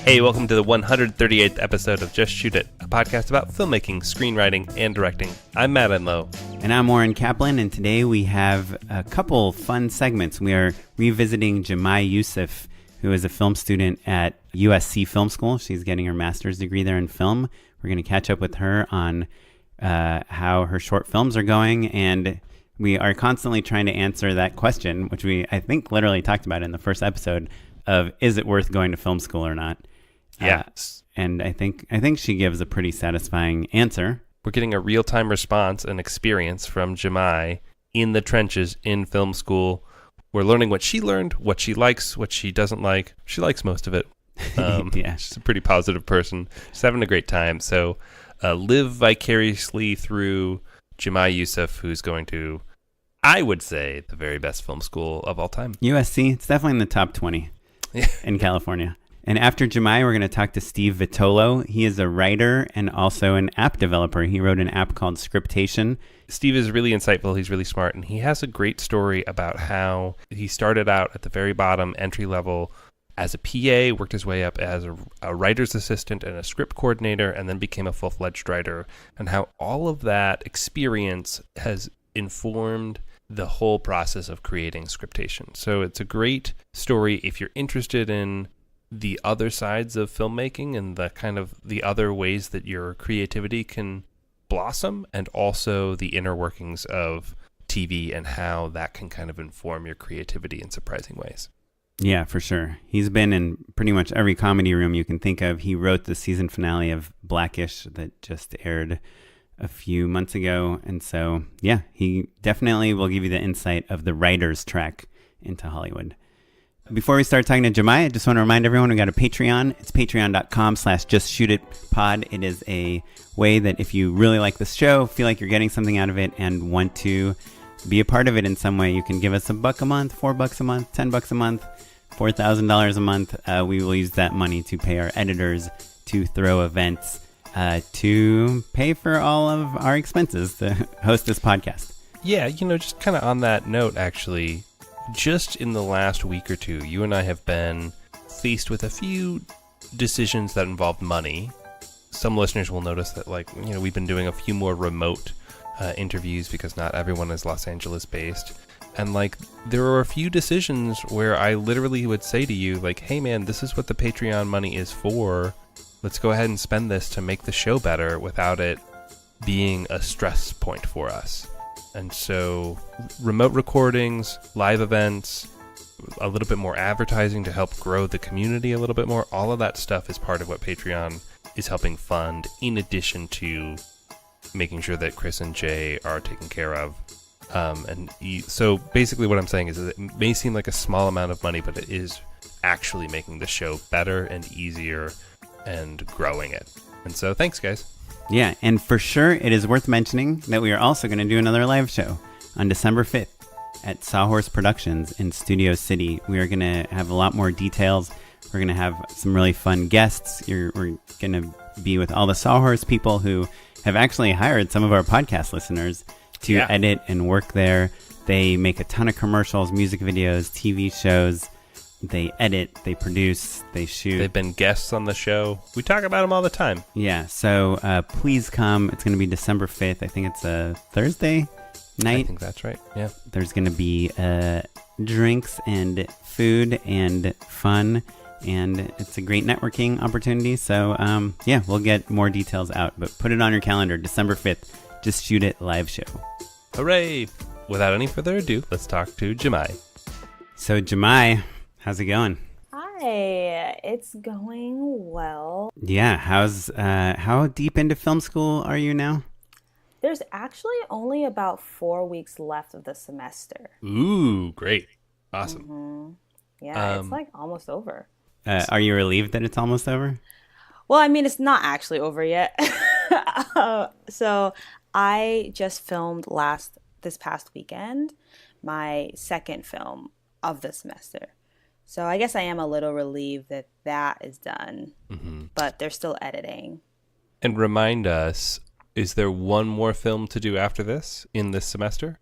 Hey, welcome to the 138th episode of Just Shoot It, a podcast about filmmaking, screenwriting, and directing. I'm Matt Enlow. And I'm Warren Kaplan, and today we have a couple fun segments. We are revisiting Jumai Yusuf, who is a film student at USC Film School. She's getting her master's degree there in film. We're going to catch up with her on how her short films are going, and we are constantly trying to answer that question, which I think, literally talked about in the first episode of, is it worth going to film school or not? Yes. And I think she gives a pretty satisfying answer. We're getting a real-time response and experience from Jumai in the trenches in film school. We're learning what she learned, what she likes, what she doesn't like. She likes most of it. Yeah. She's a pretty positive person. She's having a great time. So live vicariously through Jumai Yusuf, who's going to, I would say, the very best film school of all time. USC, it's definitely in the top 20 in California. And after Jumai, we're going to talk to Steve Vitolo. He is a writer and also an app developer. He wrote an app called Scriptation. Steve is really insightful. He's really smart. And he has a great story about how he started out at the very bottom, entry level, as a PA, worked his way up as a writer's assistant and a script coordinator, and then became a full-fledged writer, and how all of that experience has informed the whole process of creating Scriptation. So it's a great story if you're interested in the other sides of filmmaking and the kind of the other ways that your creativity can blossom, and also the inner workings of TV and how that can kind of inform your creativity in surprising ways. Yeah, for sure. He's been in pretty much every comedy room you can think of. He wrote the season finale of Blackish that just aired a few months ago. And so, yeah, he definitely will give you the insight of the writer's track into Hollywood. Before we start talking to Jumai, I just want to remind everyone we got a Patreon. It's patreon.com/justshootitpod. It is a way that if you really like this show, feel like you're getting something out of it, and want to be a part of it in some way, you can give us $1 a month, $4 a month, $10 a month, $4,000 a month. We will use that money to pay our editors, to throw events, to pay for all of our expenses to host this podcast. Yeah, just kind of on that note, actually, just in the last week or two, you and I have been faced with a few decisions that involved money. Some listeners will notice that, we've been doing a few more remote interviews because not everyone is Los Angeles based. And there are a few decisions where I literally would say to you, hey man, this is what the Patreon money is for. Let's go ahead and spend this to make the show better without it being a stress point for us. And so remote recordings, live events, a little bit more advertising to help grow the community a little bit more. All of that stuff is part of what Patreon is helping fund, in addition to making sure that Chris and Jay are taken care of. So basically what I'm saying is that it may seem like a small amount of money, but it is actually making the show better and easier and growing it. And so thanks, guys. Yeah, and for sure it is worth mentioning that we are also going to do another live show on December 5th at Sawhorse Productions in Studio City. We are going to have a lot more details. We're going to have some really fun guests. We're going to be with all the Sawhorse people who have actually hired some of our podcast listeners to edit and work there. They make a ton of commercials, music videos, TV shows. They edit, they produce, they shoot. They've been guests on the show. We talk about them all the time. Yeah, so please come. It's going to be December 5th. I think it's a Thursday night. I think that's right, yeah. There's going to be drinks and food and fun, and it's a great networking opportunity. So, we'll get more details out, but put it on your calendar, December 5th. Just Shoot It live show. Hooray! Without any further ado, let's talk to Jumai. So, Jumai, how's it going? Hi, it's going well. Yeah, how deep into film school are you now? There's actually only about 4 weeks left of the semester. Ooh, great. Awesome. Mm-hmm. Yeah, it's almost over. Are you relieved that it's almost over? Well, I mean, it's not actually over yet. So I just filmed this past weekend my second film of the semester. So I guess I am a little relieved that is done, but they're still editing. And remind us, is there one more film to do after this in this semester?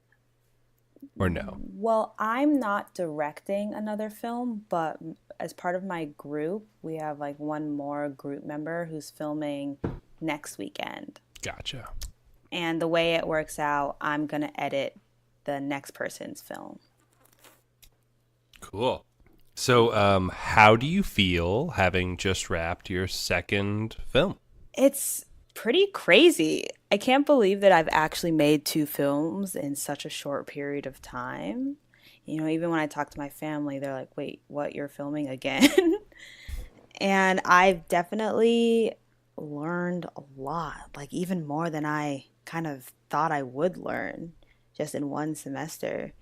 or no? Well, I'm not directing another film, but as part of my group, we have like one more group member who's filming next weekend. Gotcha. And the way it works out, I'm going to edit the next person's film. Cool. So, how do you feel having just wrapped your second film? It's pretty crazy. I can't believe that I've actually made two films in such a short period of time. You know, even when I talk to my family, they're like, wait, what, you're filming again? And I've definitely learned a lot, like even more than I kind of thought I would learn just in one semester.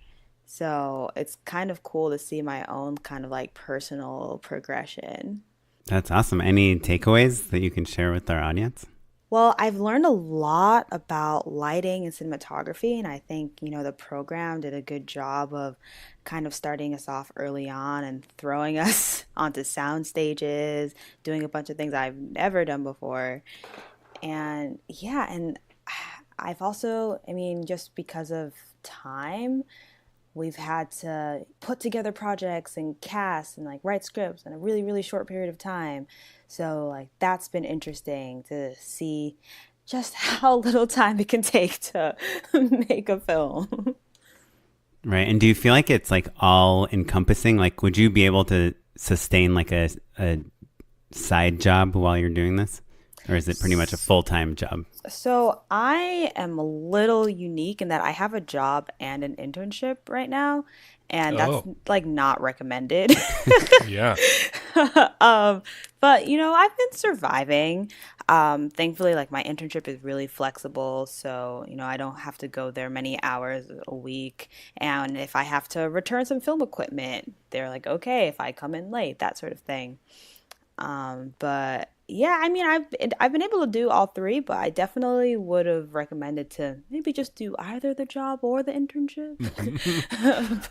So it's kind of cool to see my own kind of like personal progression. That's awesome. Any takeaways that you can share with our audience? Well, I've learned a lot about lighting and cinematography, and I think, the program did a good job of kind of starting us off early on and throwing us onto sound stages, doing a bunch of things I've never done before. And yeah, and I've also, just because of time, we've had to put together projects and cast and like write scripts in a really, really short period of time. So like that's been interesting to see just how little time it can take to make a film. Right. And do you feel like it's like all encompassing? Like, would you be able to sustain like a side job while you're doing this? Or is it pretty much a full-time job? So I am a little unique in that I have a job and an internship right now, and that's Oh. like not recommended. Yeah. But I've been surviving. Thankfully, like my internship is really flexible, so I don't have to go there many hours a week. And if I have to return some film equipment, they're like, okay, if I come in late, that sort of thing. But yeah, I've been able to do all three, but I definitely would have recommended to maybe just do either the job or the internship.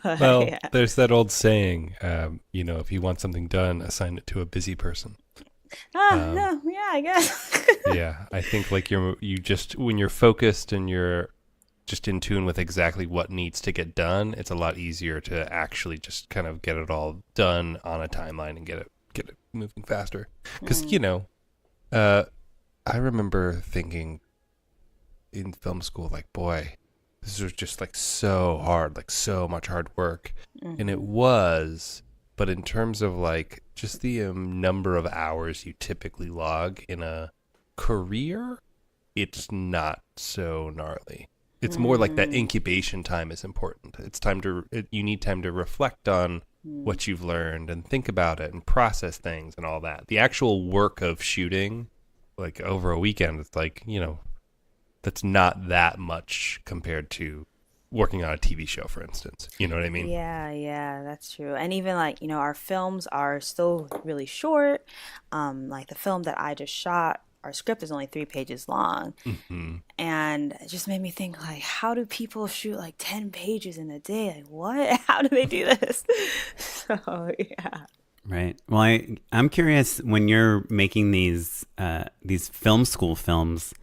But Well, yeah. there's that old saying, if you want something done, assign it to a busy person. No, yeah, I guess. Yeah, I think like you just when you're focused and you're just in tune with exactly what needs to get done, it's a lot easier to actually just kind of get it all done on a timeline and get it moving faster. Because I remember thinking in film school, like, boy, this was just like so hard, like so much hard work, and it was. But in terms of like just the number of hours you typically log in a career, it's not so gnarly. It's more like that incubation time is important. It's you need time to reflect on what you've learned and think about it and process things and all that. The actual work of shooting, like over a weekend, it's like, that's not that much compared to working on a TV show, for instance. You know what I mean? Yeah, that's true. And even like, our films are still really short. Like the film that I just shot, our script is only 3 pages long. And it just made me think like, how do people shoot like 10 pages in a day? Like what? How do they do this? So yeah. Right. Well, I'm curious, when you're making these film school films,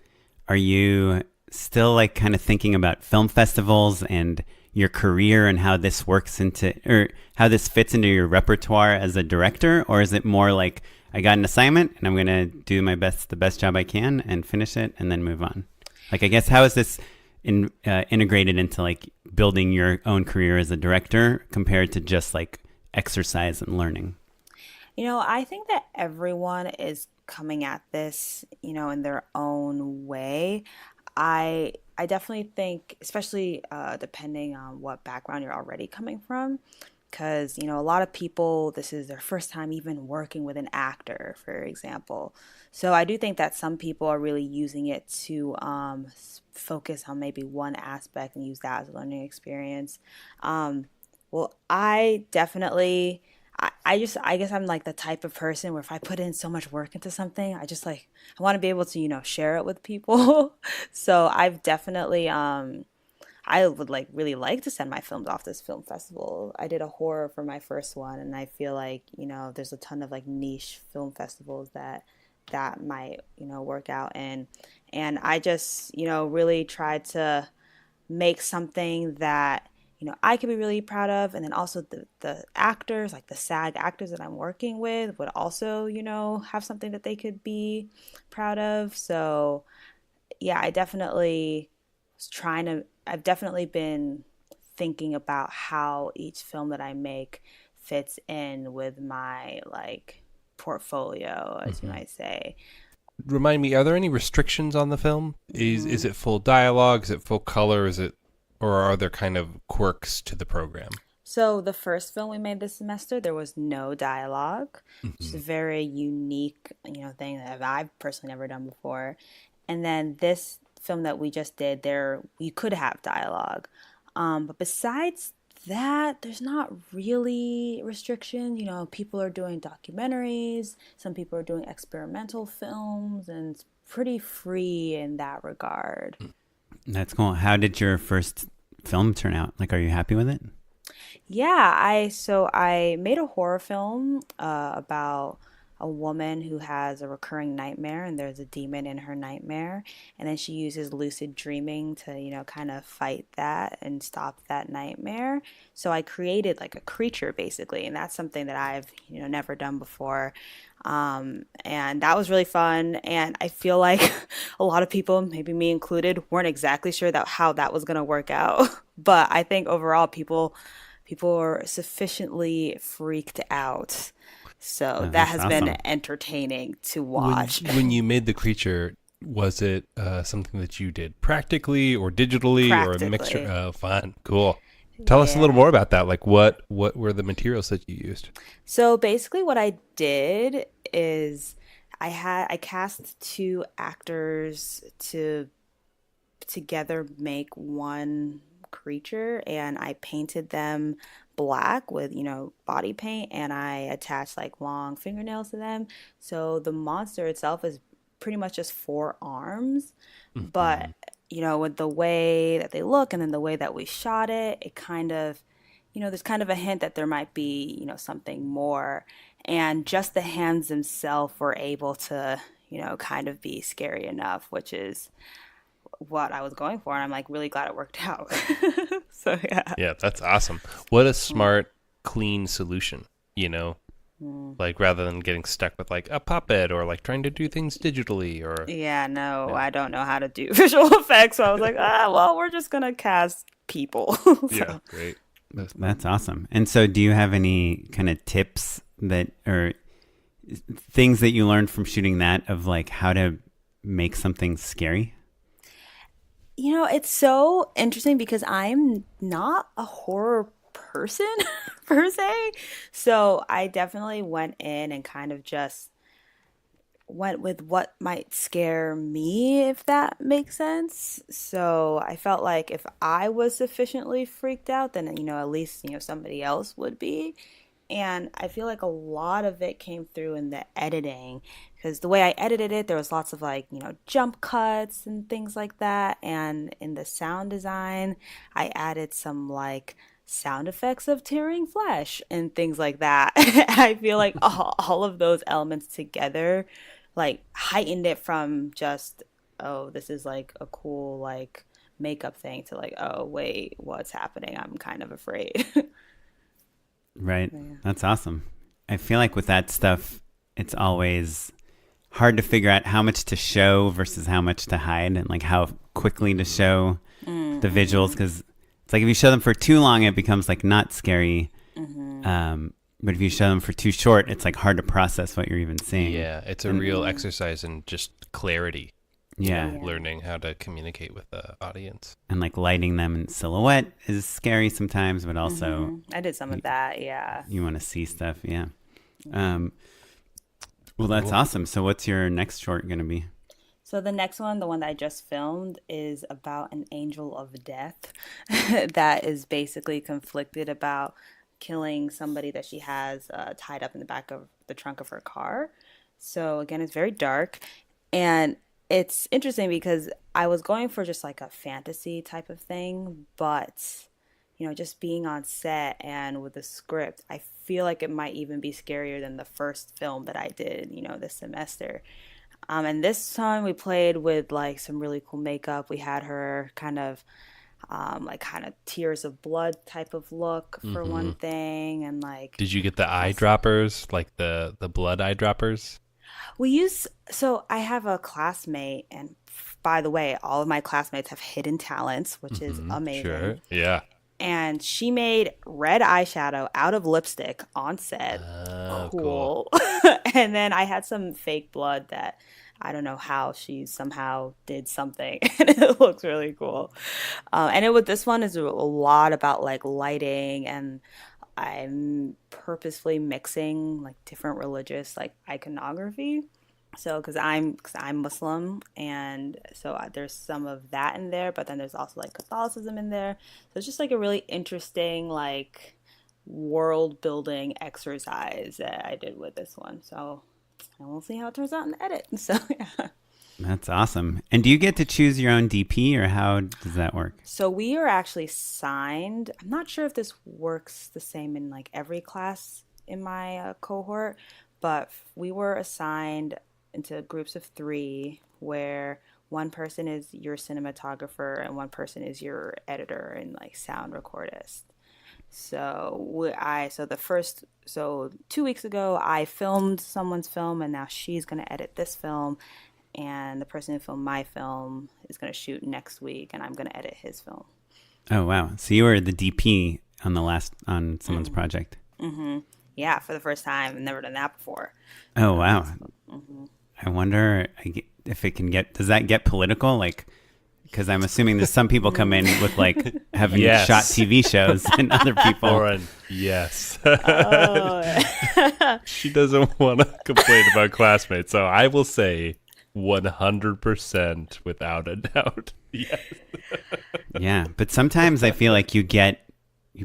are you still like kind of thinking about film festivals and your career and how this works or how this fits into your repertoire as a director? Or is it more like, I got an assignment and I'm going to do the best job I can and finish it and then move on? Like, I guess, how is this integrated into like building your own career as a director compared to just like exercise and learning? I think that everyone is coming at this, in their own way. I definitely think, especially depending on what background you're already coming from, because a lot of people, this is their first time even working with an actor, for example. So I do think that some people are really using it to focus on maybe one aspect and use that as a learning experience. Well, I definitely, I guess I'm like the type of person where if I put in so much work into something, I just like, I want to be able to, share it with people. So I've definitely, I would like really like to send my films off this film festival. I did a horror for my first one, and I feel like, there's a ton of like niche film festivals that might, work out. And I just, really tried to make something that I could be really proud of. And then also the actors, like the SAG actors that I'm working with, would also, have something that they could be proud of. So yeah, I've definitely been thinking about how each film that I make fits in with my like portfolio, as you Hmm. might say. Remind me, are there any restrictions on the film? Is it full dialogue? Is it full color? Or are there kind of quirks to the program? So the first film we made this semester, there was no dialogue, which is Hmm. a very unique, thing that I've personally never done before. And then this film that we just did, there we could have dialogue, but besides that, there's not really restrictions. People are doing documentaries, some people are doing experimental films, and it's pretty free in that regard. That's cool. How did your first film turn out? Like, are you happy with it? Yeah, I made a horror film about a woman who has a recurring nightmare, and there's a demon in her nightmare, and then she uses lucid dreaming to, kind of fight that and stop that nightmare. So I created like a creature basically, and that's something that I've, never done before. And that was really fun, and I feel like a lot of people, maybe me included, weren't exactly sure that how that was going to work out. But I think overall people are sufficiently freaked out. So Oh, that that's has been awesome. entertaining to When watch. when you made the creature, was it something that you did practically or digitally or a mixture? Practically. Oh, fun, cool. Tell us a little Yeah. more about that. Like, what were the materials that you used? So basically what I did is I cast two actors to together make one creature, and I painted them black with, body paint, and I attached like long fingernails to them. So the monster itself is pretty much just four arms, but Hmm. with the way that they look and then the way that we shot it, it kind of, there's kind of a hint that there might be, something more. And just the hands themselves were able to, kind of be scary enough, which is what I was going for, and I'm like really glad it worked out. So yeah. Yeah, that's awesome. What a smart, clean solution. You know, Mm. like rather than getting stuck with like a puppet or like trying to do things digitally or Yeah, no, yeah, I don't know how to do visual effects, so I was like, well, we're just gonna cast people. yeah, So great. That's awesome. And so, do you have any kind of tips that or things that you learned from shooting that of like how to make something scary? it's so interesting because I'm not a horror person per se. So I definitely went in and kind of just went with what might scare me, if that makes sense. So I felt like if I was sufficiently freaked out, then, at least, somebody else would be. And I feel like a lot of it came through in the editing because the way I edited it, there was lots of like, jump cuts and things like that. And in the sound design, I added some like sound effects of tearing flesh and things like that. I feel like all of those elements together like heightened it from just, oh, this is like a cool like makeup thing to like, oh, wait, what's happening? I'm kind of afraid. Right. Yeah. That's awesome. I feel like with that stuff, it's always hard to figure out how much to show versus how much to hide and like how quickly to show the visuals. Mm-hmm. Because it's like if you show them for too long, it becomes like not scary. Mm-hmm. But if you show them for too short, it's like hard to process what you're even seeing. Yeah, it's a And real exercise in just clarity. yeah. Yeah. Learning how to communicate with the audience. And like lighting them in silhouette is scary sometimes, but also I did some of that, yeah. you want to see stuff. Yeah. Um, well, that's awesome. So what's your next short going to be? So the next one, the one that I just filmed, is about an angel of death that is basically conflicted about killing somebody that she has tied up in the back of the trunk of her car. So again, it's very dark, and it's interesting because I was going for just like a fantasy type of thing, but just being on set and with the script, I feel like it might even be scarier than the first film that I did, this semester. And this time we played with like some really cool makeup. We had her kind of like kind of tears of blood type of look for one thing, and like Did you get the eyedroppers, like the blood eyedroppers? so I have a classmate, and by the way, all of my classmates have hidden talents, which is amazing. Sure. Yeah. And she made red eyeshadow out of lipstick on set. Oh, cool. Cool. And then I had some fake blood that I don't know how she somehow did something, and it looks really cool. This one is a lot about like lighting, and I'm purposefully mixing like different religious like iconography. So, because I'm Muslim, and so there's some of that in there, but then there's also like Catholicism in there. So it's just like a really interesting like world building exercise that I did with this one. So, and we'll see how it turns out in the edit. So yeah. That's awesome. And do you get to choose your own DP, or how does that work? So we are actually signed. I'm not sure if this works the same in like every class in my cohort, but we were assigned into groups of 3 where one person is your cinematographer and one person is your editor and like sound recordist. So 2 weeks ago I filmed someone's film, and now she's going to edit this film, and the person who filmed my film is going to shoot next week, and I'm going to edit his film. Oh, wow. So you were the DP on someone's project. Yeah, for the first time. I've never done that before. Oh, wow. I wonder if it can does that get political? Like, because I'm assuming that some people come in with like having shot TV shows, and other people. Lauren, yes. Oh. She doesn't want to complain about classmates, so I will say 100% without a doubt. Yes. Yeah, but sometimes I feel like you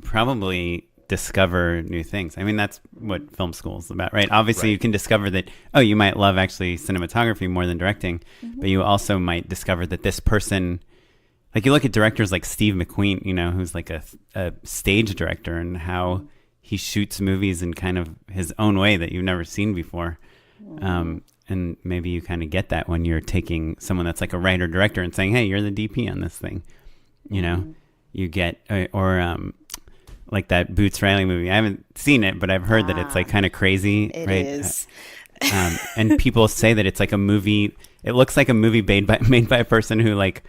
probably discover new things. I mean, that's what film school is about, right? Obviously, Right. you can discover that, you might love actually cinematography more than directing, but you also might discover that this person, like you look at directors like Steve McQueen, who's like a stage director, and how he shoots movies in kind of his own way that you've never seen before. And maybe you kind of get that when you're taking someone that's like a writer director and saying, hey, you're the DP on this thing. You get, like that Boots Riley movie. I haven't seen it, but I've heard that it's like kind of crazy. It right? is. And people say that it's like a movie. It looks like a movie made by a person who like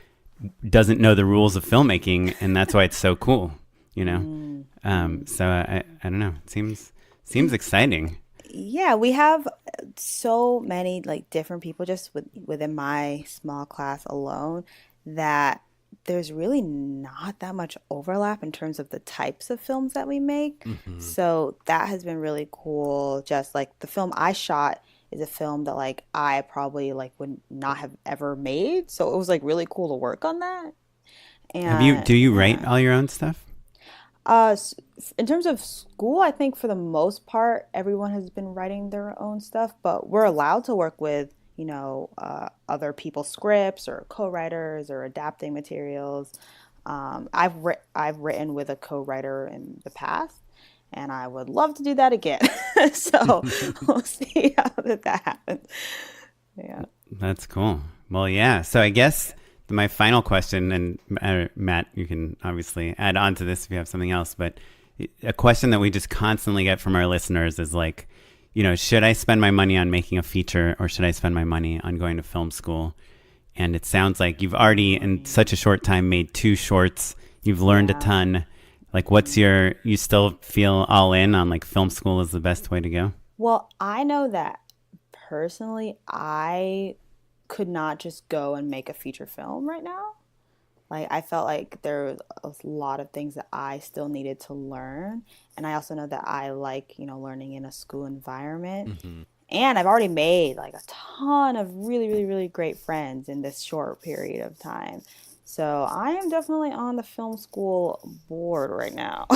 doesn't know the rules of filmmaking, and that's why it's so cool. So I don't know. It seems exciting. Yeah, we have so many like different people just within my small class alone that there's really not that much overlap in terms of the types of films that we make. So that has been really cool. Just like the film I shot is a film that like I probably like would not have ever made. So it was like really cool to work on that. And Do you write all your own stuff? In terms of school, I think for the most part, everyone has been writing their own stuff, but we're allowed to work with, other people's scripts or co-writers or adapting materials. I've written with a co-writer in the past, and I would love to do that again. So we'll see how that happens. Yeah. That's cool. Well, yeah. So I guess my final question, and Matt, you can obviously add on to this if you have something else, but a question that we just constantly get from our listeners is like, should I spend my money on making a feature, or should I spend my money on going to film school? And it sounds like you've already in such a short time made 2 shorts. You've learned a ton. Like, you still feel all in on like film school is the best way to go? Well, I know that personally, I could not just go and make a feature film right now. Like, I felt like there was a lot of things that I still needed to learn. And I also know that I like, learning in a school environment. And I've already made like a ton of really, really, really great friends in this short period of time. So I am definitely on the film school board right now.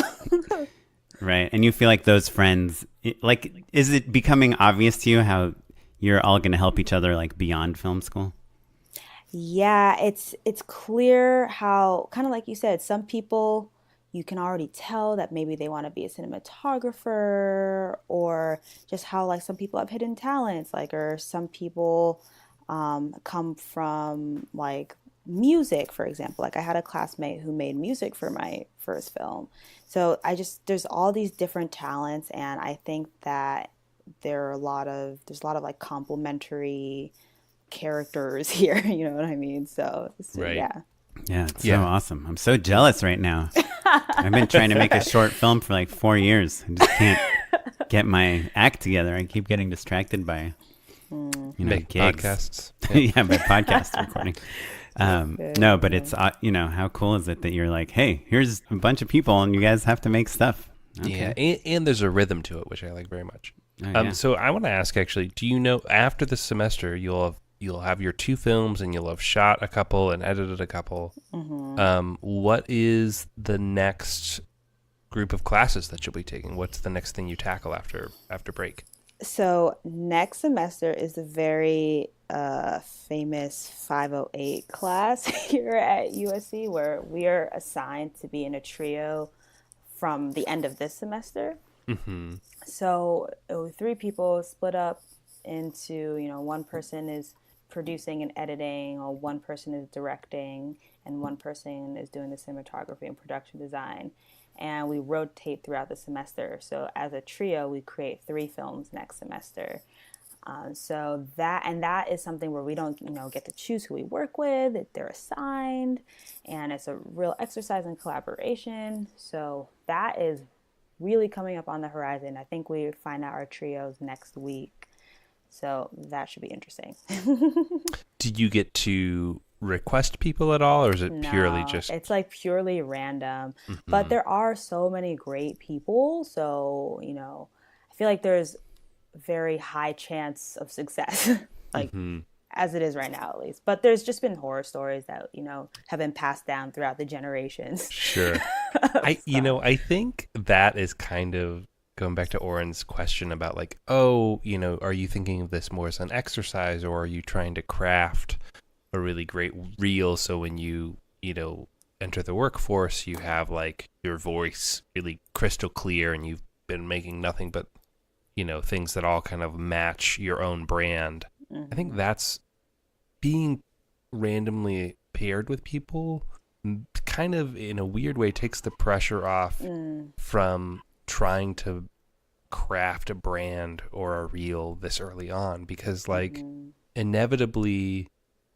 Right. And you feel like those friends, is it becoming obvious to you how you're all going to help each other like beyond film school? Yeah, it's clear how, kind of like you said, some people you can already tell that maybe they want to be a cinematographer, or just how like some people have hidden talents, like, or some people come from like music, for example. Like I had a classmate who made music for my first film. So there's all these different talents, and I think that there's a lot of like complementary characters here, you know what I mean? Right. Yeah. Yeah, it's so awesome. I'm so jealous right now. I've been trying to make a short film for like 4 years. I just can't get my act together. I keep getting distracted by, gigs. Podcasts. Yeah, by podcast recording. No, but it's, how cool is it that you're like, hey, here's a bunch of people and you guys have to make stuff. Okay. Yeah, and there's a rhythm to it, which I like very much. Oh, yeah. So I want to ask, actually, do you know after the semester you'll have your 2 films and you'll have shot a couple and edited a couple. What is the next group of classes that you'll be taking? What's the next thing you tackle after break? So next semester is the very famous 508 class here at USC, where we are assigned to be in a trio from the end of this semester. So 3 people split up into, one person is producing and editing, or one person is directing, and one person is doing the cinematography and production design. And we rotate throughout the semester. So as a trio, we create 3 films next semester. So that is something where we don't, get to choose who we work with. They're assigned, and it's a real exercise in collaboration. So that is really coming up on the horizon. I think we find out our trios next week. So that should be interesting. Did you get to request people at all, or is it purely just... It's like purely random. But there are so many great people. So, I feel like there's very high chance of success, like as it is right now, at least. But there's just been horror stories that, have been passed down throughout the generations. Sure. I think that is kind of going back to Oren's question about like, are you thinking of this more as an exercise, or are you trying to craft a really great reel so when you enter the workforce, you have like your voice really crystal clear and you've been making nothing but, things that all kind of match your own brand. I think that's being randomly paired with people kind of in a weird way takes the pressure off from trying to craft a brand or a reel this early on, because like inevitably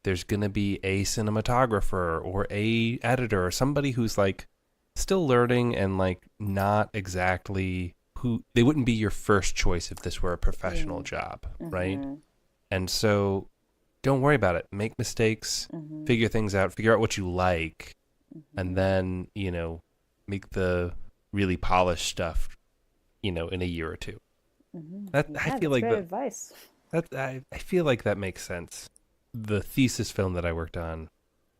there's going to be a cinematographer or a editor or somebody who's like still learning and like not exactly who they wouldn't be your first choice if this were a professional job, right? And so don't worry about it. Make mistakes, figure things out, figure out what you like, and then, make the really polished stuff, in a year or 2. I feel like advice. I feel like that makes sense. The thesis film that I worked on,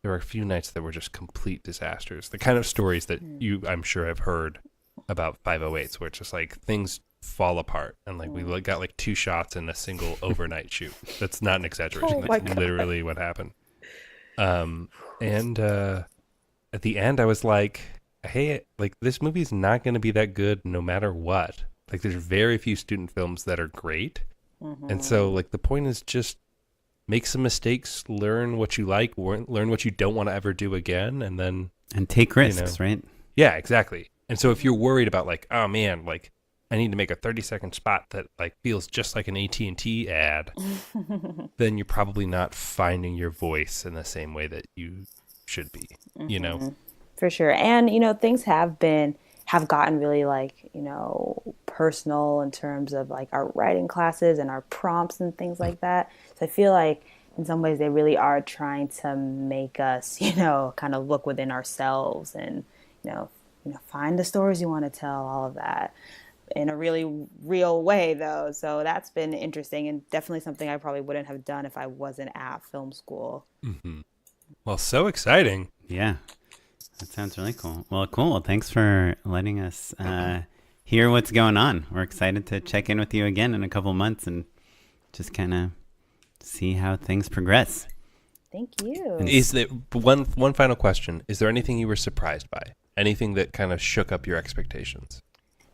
there were a few nights that were just complete disasters. The kind of stories that you, I'm sure, have heard about 508s, where it's just like things fall apart, and like we got like 2 shots in a single overnight shoot. That's not an exaggeration. That's literally what happened. And at the end, I was like, hey, like this movie's not going to be that good no matter what. Like there's very few student films that are great. And so like the point is just make some mistakes, learn what you like, learn what you don't want to ever do again, and then... And take risks, right? Yeah, exactly. And so if you're worried about like, oh man, like I need to make a 30-second spot that like feels just like an AT&T ad, then you're probably not finding your voice in the same way that you should be, For sure. And, things have gotten really like, personal in terms of like our writing classes and our prompts and things like that. So I feel like in some ways they really are trying to make us, kind of look within ourselves and, find the stories you want to tell, all of that in a really real way though. So that's been interesting and definitely something I probably wouldn't have done if I wasn't at film school. Well, so exciting. Yeah. That sounds really cool. Well, cool. Well, thanks for letting us hear what's going on. We're excited to check in with you again in a couple months and just kind of see how things progress. Thank you. Is there one final question? Is there anything you were surprised by? Anything that kind of shook up your expectations?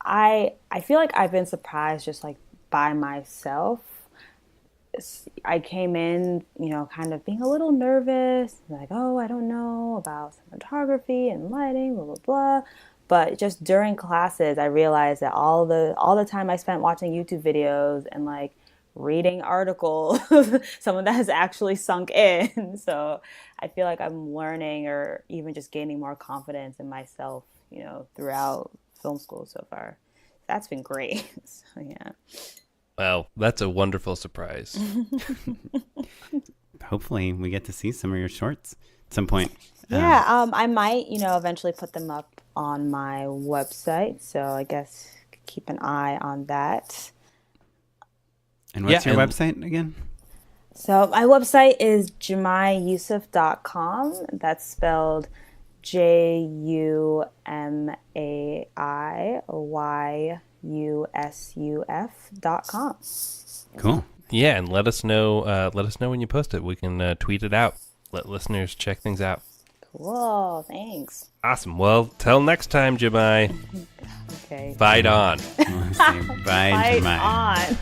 I feel like I've been surprised just like by myself. I came in, kind of being a little nervous, like, oh, I don't know about cinematography and lighting, blah, blah, blah. But just during classes, I realized that all the time I spent watching YouTube videos and like reading articles, some of that has actually sunk in. So I feel like I'm learning or even just gaining more confidence in myself, throughout film school so far. That's been great. So yeah. Wow, that's a wonderful surprise. Hopefully we get to see some of your shorts at some point. Yeah, I might, eventually put them up on my website. So I guess keep an eye on that. And what's your website again? So my website is jumaiyusuf.com. That's spelled JUMAIYUSUF.com. Cool. Yeah, and let us know when you post it. We can tweet it out. Let listeners check things out. Cool. Thanks. Awesome. Well, till next time, Jumai. Okay. Fight on. Bye, Jumai.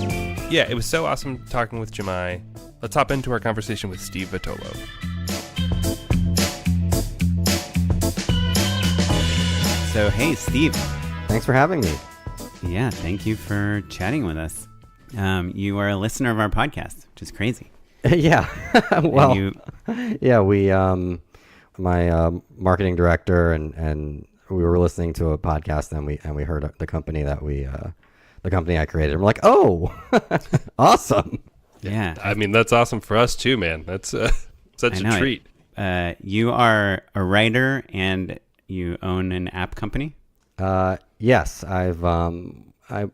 Okay. Yeah, it was so awesome talking with Jumai. Let's hop into our conversation with Steve Vitolo. So, hey, Steve. Thanks for having me. Yeah, thank you for chatting with us. You are a listener of our podcast, which is crazy. Yeah. Well, yeah, we, my marketing director and we were listening to a podcast and we heard the company that the company I created. And we're like, oh, awesome. Yeah. I mean, that's awesome for us too, man. That's such a treat. You are a writer and you own an app company? Yes, I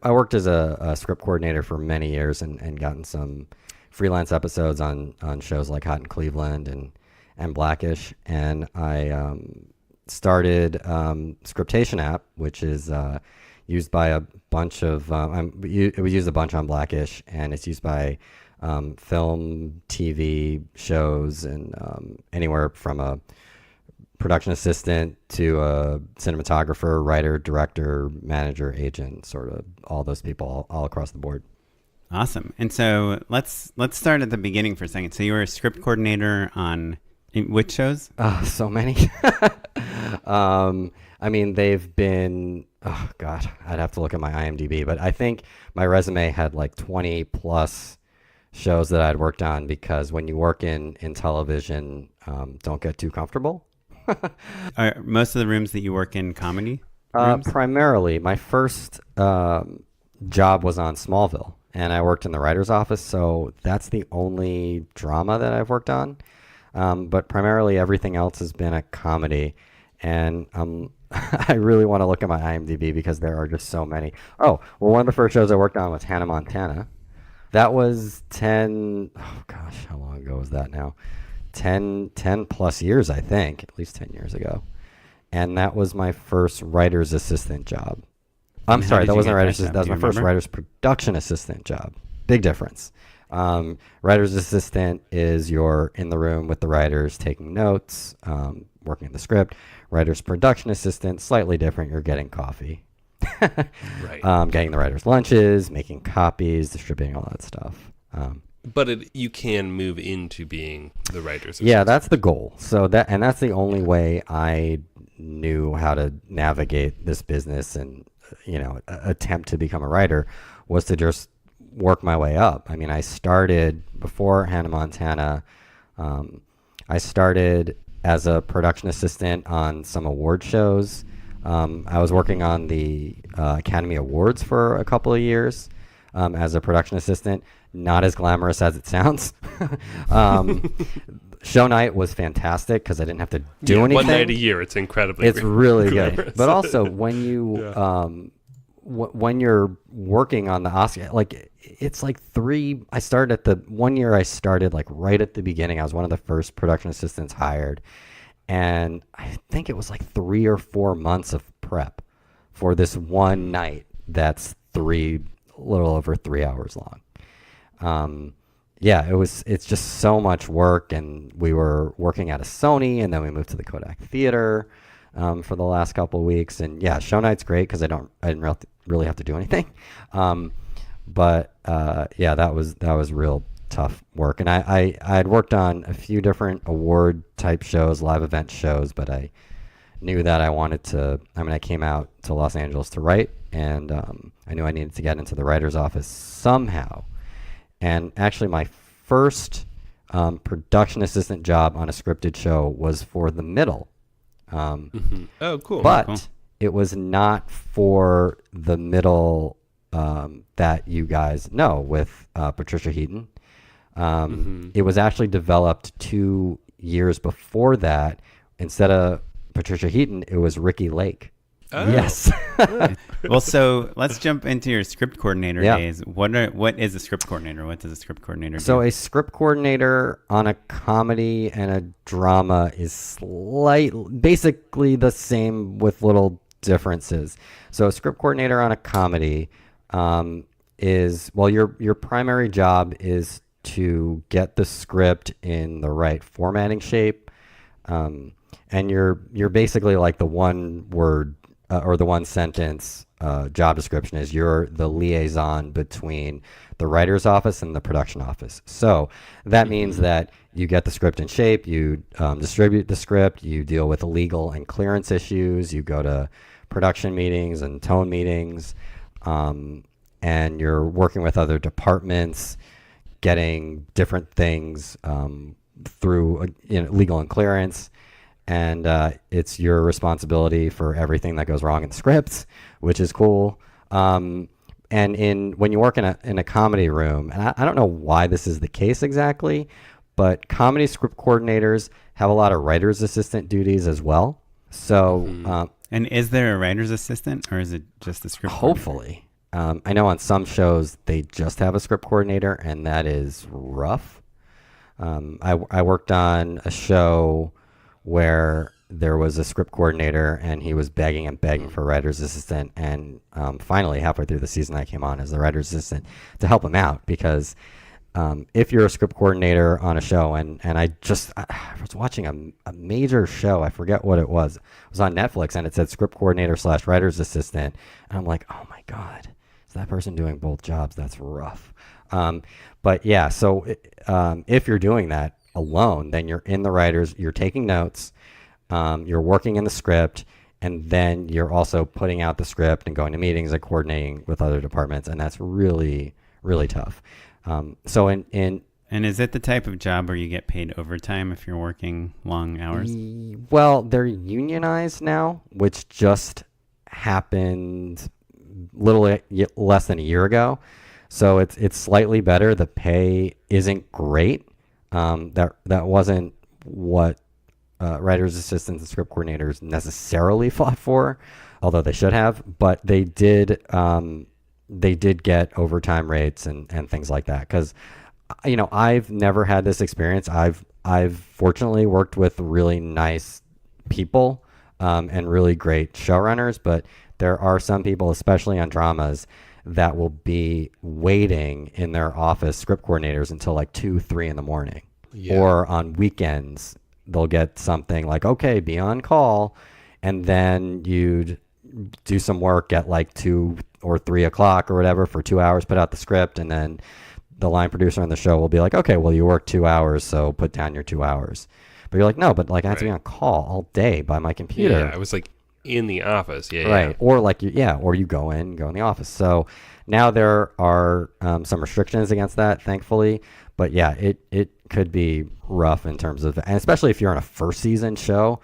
worked as a script coordinator for many years and gotten some freelance episodes on shows like Hot in Cleveland and Blackish, and I started Scriptation app, which is used by a bunch of it was used a bunch on Blackish, and it's used by film, TV shows, and anywhere from a production assistant to a cinematographer, writer, director, manager, agent, sort of all those people all across the board. Awesome. And so let's start at the beginning for a second. So you were a script coordinator on which shows? So many. I mean, they've been, oh God, I'd have to look at my IMDb, but I think my resume had like 20 plus shows that I'd worked on, because when you work in television, don't get too comfortable. Are most of the rooms that you work in comedy? Primarily. My first job was on Smallville, and I worked in the writer's office, so that's the only drama that I've worked on. But primarily everything else has been a comedy, and I really want to look at my IMDb because there are just so many. Oh, well, one of the first shows I worked on was Hannah Montana. That was 10, oh gosh, how long ago was that now? 10 plus years, I think, at least 10 years ago. And that was my first writer's assistant job. I'm sorry, that wasn't a writer's assistant. That was my first writer's production assistant job. Big difference. Writer's assistant is you're in the room with the writers taking notes, working the script. Writer's production assistant, slightly different. You're getting coffee. Right. Getting the writers' lunches, making copies, distributing all that stuff. But you can move into being the writer's assistant. Yeah, that's the goal. So that's the only way I knew how to navigate this business and attempt to become a writer, was to just work my way up. I mean, I started before Hannah Montana. I started as a production assistant on some award shows. I was working on the Academy Awards for a couple of years as a production assistant. Not as glamorous as it sounds. Show night was fantastic because I didn't have to do anything. One night a year, it's incredibly. It's really good. But also when you when you're working on the Oscar, like it's like I started at the 1 year. I started like right at the beginning. I was one of the first production assistants hired, and I think it was like 3 or 4 months of prep for this one night. That's a little over 3 hours long. It's just so much work, and we were working at a Sony, and then we moved to the Kodak Theater for the last couple of weeks. And yeah, show night's great because I didn't really have to do anything. But yeah, that was real tough work. And I had worked on a few different award type shows, live event shows, but I knew that I wanted to. I mean, I came out to Los Angeles to write, and I knew I needed to get into the writer's office somehow. And actually, my first production assistant job on a scripted show was for The Middle. Oh, cool. But Cool. it was not for The Middle that you guys know with Patricia Heaton. It was actually developed 2 years before that. Instead of Patricia Heaton, it was Ricky Lake. Oh. Yes. Well, so let's jump into your script coordinator Yeah. days. What is a script coordinator? What does a script coordinator do? So a script coordinator on a comedy and a drama is basically the same with little differences. So a script coordinator on a comedy is, well, your primary job is to get the script in the right formatting shape, and you're basically like the one word or the one sentence job description is you're the liaison between the writer's office and the production office. So that means that you get the script in shape, you distribute the script, you deal with legal and clearance issues, you go to production meetings and tone meetings, and you're working with other departments, getting different things through legal and clearance. And it's your responsibility for everything that goes wrong in the scripts, which is cool. And when you work in a comedy room, and I don't know why this is the case exactly, but comedy script coordinators have a lot of writer's assistant duties as well. So and is there a writer's assistant, or is it just a script coordinator? hopefully, I know on some shows they just have a script coordinator, and that is rough. I worked on a show where there was a script coordinator and he was begging and begging for a writer's assistant, and finally halfway through the season I came on as the writer's assistant to help him out, because if you're a script coordinator on a show, and I was watching a major show, I forget what it was on Netflix, and it said script coordinator / writer's assistant, and I'm like, oh my god, is that person doing both jobs? That's rough. But yeah, so if you're doing that alone, then you're in the writers, you're taking notes, you're working in the script, and then you're also putting out the script and going to meetings and coordinating with other departments, and that's really, really tough. So in And is it the type of job where you get paid overtime if you're working long hours? well, they're unionized now, which just happened little less than a year ago. So it's slightly better. The pay isn't great. That wasn't what writers, assistants, and script coordinators necessarily fought for, although they should have. But they did get overtime rates and things like that. Because I've never had this experience. I've fortunately worked with really nice people and really great showrunners, but there are some people, especially on dramas, that will be waiting in their office, script coordinators, until like 2-3 in the morning. Yeah. Or on weekends, they'll get something like, okay, be on call. And then you'd do some work at like 2 or 3 o'clock or whatever for 2 hours, put out the script. And then the line producer on the show will be like, okay, well, you worked 2 hours, so put down your 2 hours. But you're like, no, but like I have to be on call all day by my computer. Yeah, I was like in the office. Yeah. Right. Yeah. Or like, or you go in the office. So now there are some restrictions against that, thankfully. But yeah, it could be rough in terms of, and especially if you're on a first season show.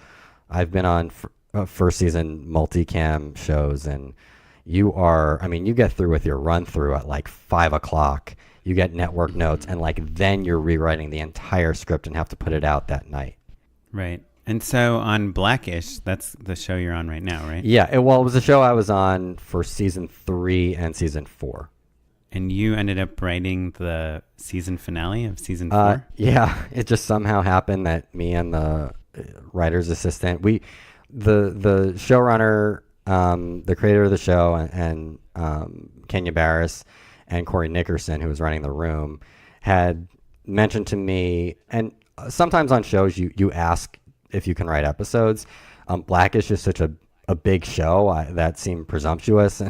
I've been on first season multicam shows, and you get through with your run through at like 5 o'clock. You get network notes, and like then you're rewriting the entire script and have to put it out that night. Right. And so on Blackish, that's the show you're on right now, right? Yeah. It was a show I was on for season 3 and season 4. And you ended up writing the season finale of season 4? Yeah, it just somehow happened that me and the writer's assistant, the showrunner, the creator of the show, and Kenya Barris and Corey Nickerson, who was running the room, had mentioned to me, and sometimes on shows you ask if you can write episodes. Blackish is such a big show that seemed presumptuous,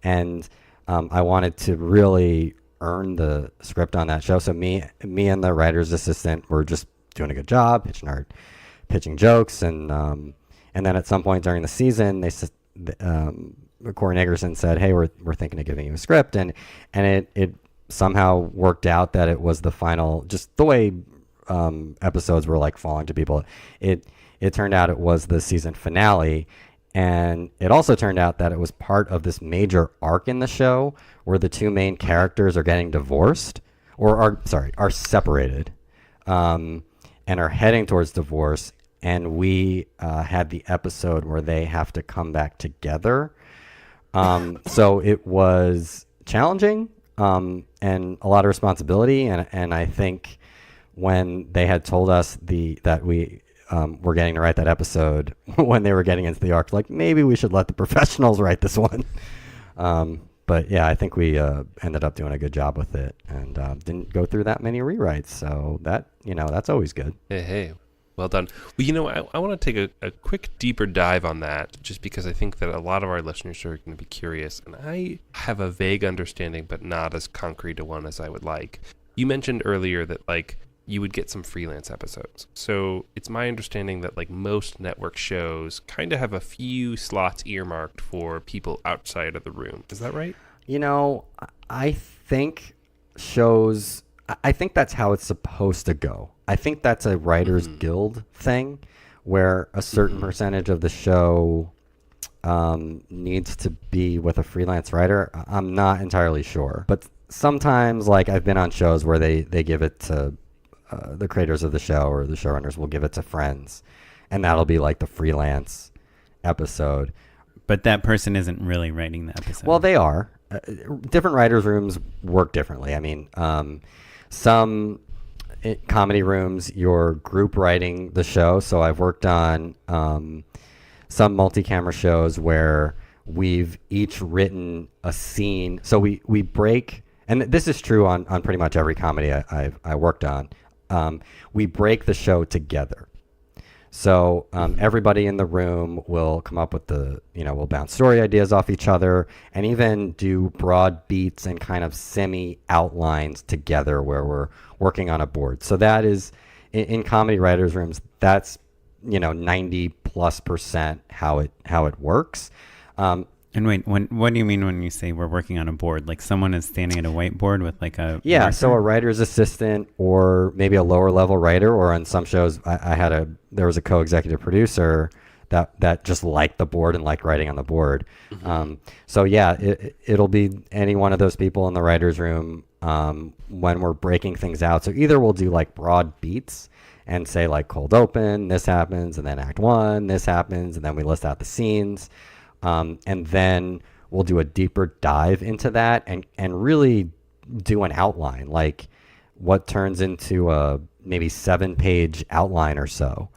and I wanted to really earn the script on that show. So me and the writer's assistant were just doing a good job, pitching jokes, and then at some point during the season, Corey Nagerson said, "Hey, we're thinking of giving you a script," and it somehow worked out that it was the final, just the way episodes were like falling to people. It turned out it was the season finale, and it also turned out that it was part of this major arc in the show where the two main characters are getting divorced, or are separated, and are heading towards divorce. And we had the episode where they have to come back together. So it was challenging and a lot of responsibility. And I think when they had told us that we were getting to write that episode, when they were getting into the arc, like, maybe we should let the professionals write this one. But yeah, I think we ended up doing a good job with it, and didn't go through that many rewrites. So that's always good. Hey. Well done. Well, I want to take a quick deeper dive on that, just because I think that a lot of our listeners are going to be curious, and I have a vague understanding, but not as concrete a one as I would like. You mentioned earlier that, like, you would get some freelance episodes. So it's my understanding that, like, most network shows kind of have a few slots earmarked for people outside of the room. Is that right? I think I think that's how it's supposed to go. I think that's a writers guild thing, where a certain percentage of the show needs to be with a freelance writer. I'm not entirely sure, but sometimes, like, I've been on shows where they give it to the creators of the show, or the showrunners will give it to friends, and that'll be like the freelance episode. But that person isn't really writing the episode. Well, they are. Different writers' rooms work differently. I mean, some comedy rooms, you're group writing the show. So I've worked on some multi-camera shows where we've each written a scene. So we break, and this is true on pretty much every comedy I worked on. We break the show together. So everybody in the room will come up with we'll bounce story ideas off each other, and even do broad beats and kind of semi-outlines together where we're working on a board. So that is, in comedy writers' rooms, that's 90+% how it works. And wait, what do you mean when you say we're working on a board? Like, someone is standing at a whiteboard with like a marker? So a writer's assistant, or maybe a lower level writer, or on some shows there was a co-executive producer that just liked the board and liked writing on the board. So yeah, it'll be any one of those people in the writer's room when we're breaking things out. So either we'll do like broad beats and say, like, cold open, this happens, and then act one, this happens, and then we list out the scenes. And then we'll do a deeper dive into that and really do an outline, like what turns into a maybe 7-page outline or so.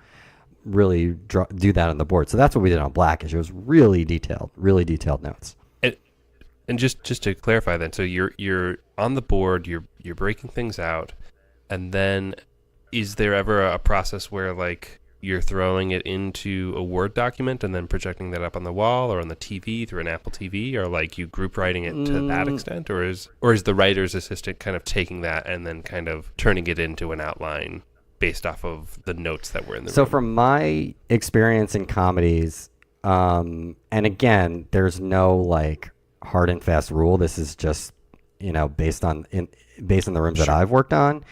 Really do that on the board. So that's what we did on Blackish. It was really detailed notes. And just to clarify then, so you're on the board, you're breaking things out, and then is there ever a process where, like, you're throwing it into a Word document and then projecting that up on the wall or on the TV through an Apple TV, or like you group writing it to that extent, or is the writer's assistant kind of taking that and then kind of turning it into an outline based off of the notes that were in the room? So from my experience in comedies, and again, there's no like hard and fast rule. This is just, based on the rooms that I've worked on.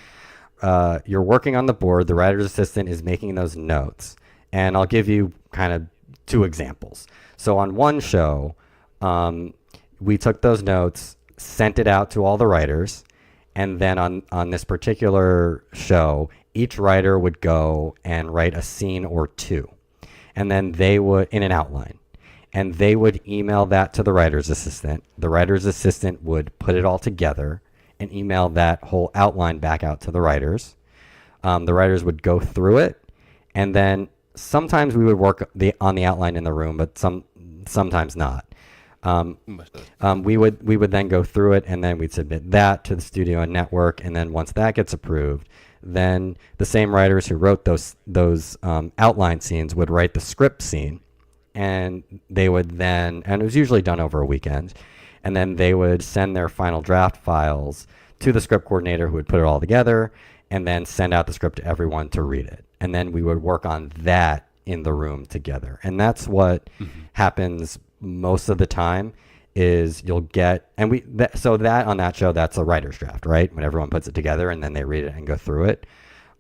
You're working on the board, the writer's assistant is making those notes, and I'll give you kind of 2 examples. So on one show, we took those notes, sent it out to all the writers, and then on this particular show, each writer would go and write a scene or 2, and then they would, in an outline, and they would email that to the writer's assistant. The writer's assistant would put it all together and email that whole outline back out to the writers. The writers would go through it, and then sometimes we would work on the outline in the room, but sometimes not. We would then go through it, and then we'd submit that to the studio and network, and then once that gets approved, then the same writers who wrote those outline scenes would write the script scene, and they would then, and it was usually done over a weekend, and then they would send their final draft files to the script coordinator, who would put it all together and then send out the script to everyone to read it. And then we would work on that in the room together. And that's what happens most of the time. Is you'll get, and so that on that show, that's a writer's draft, right? When everyone puts it together and then they read it and go through it.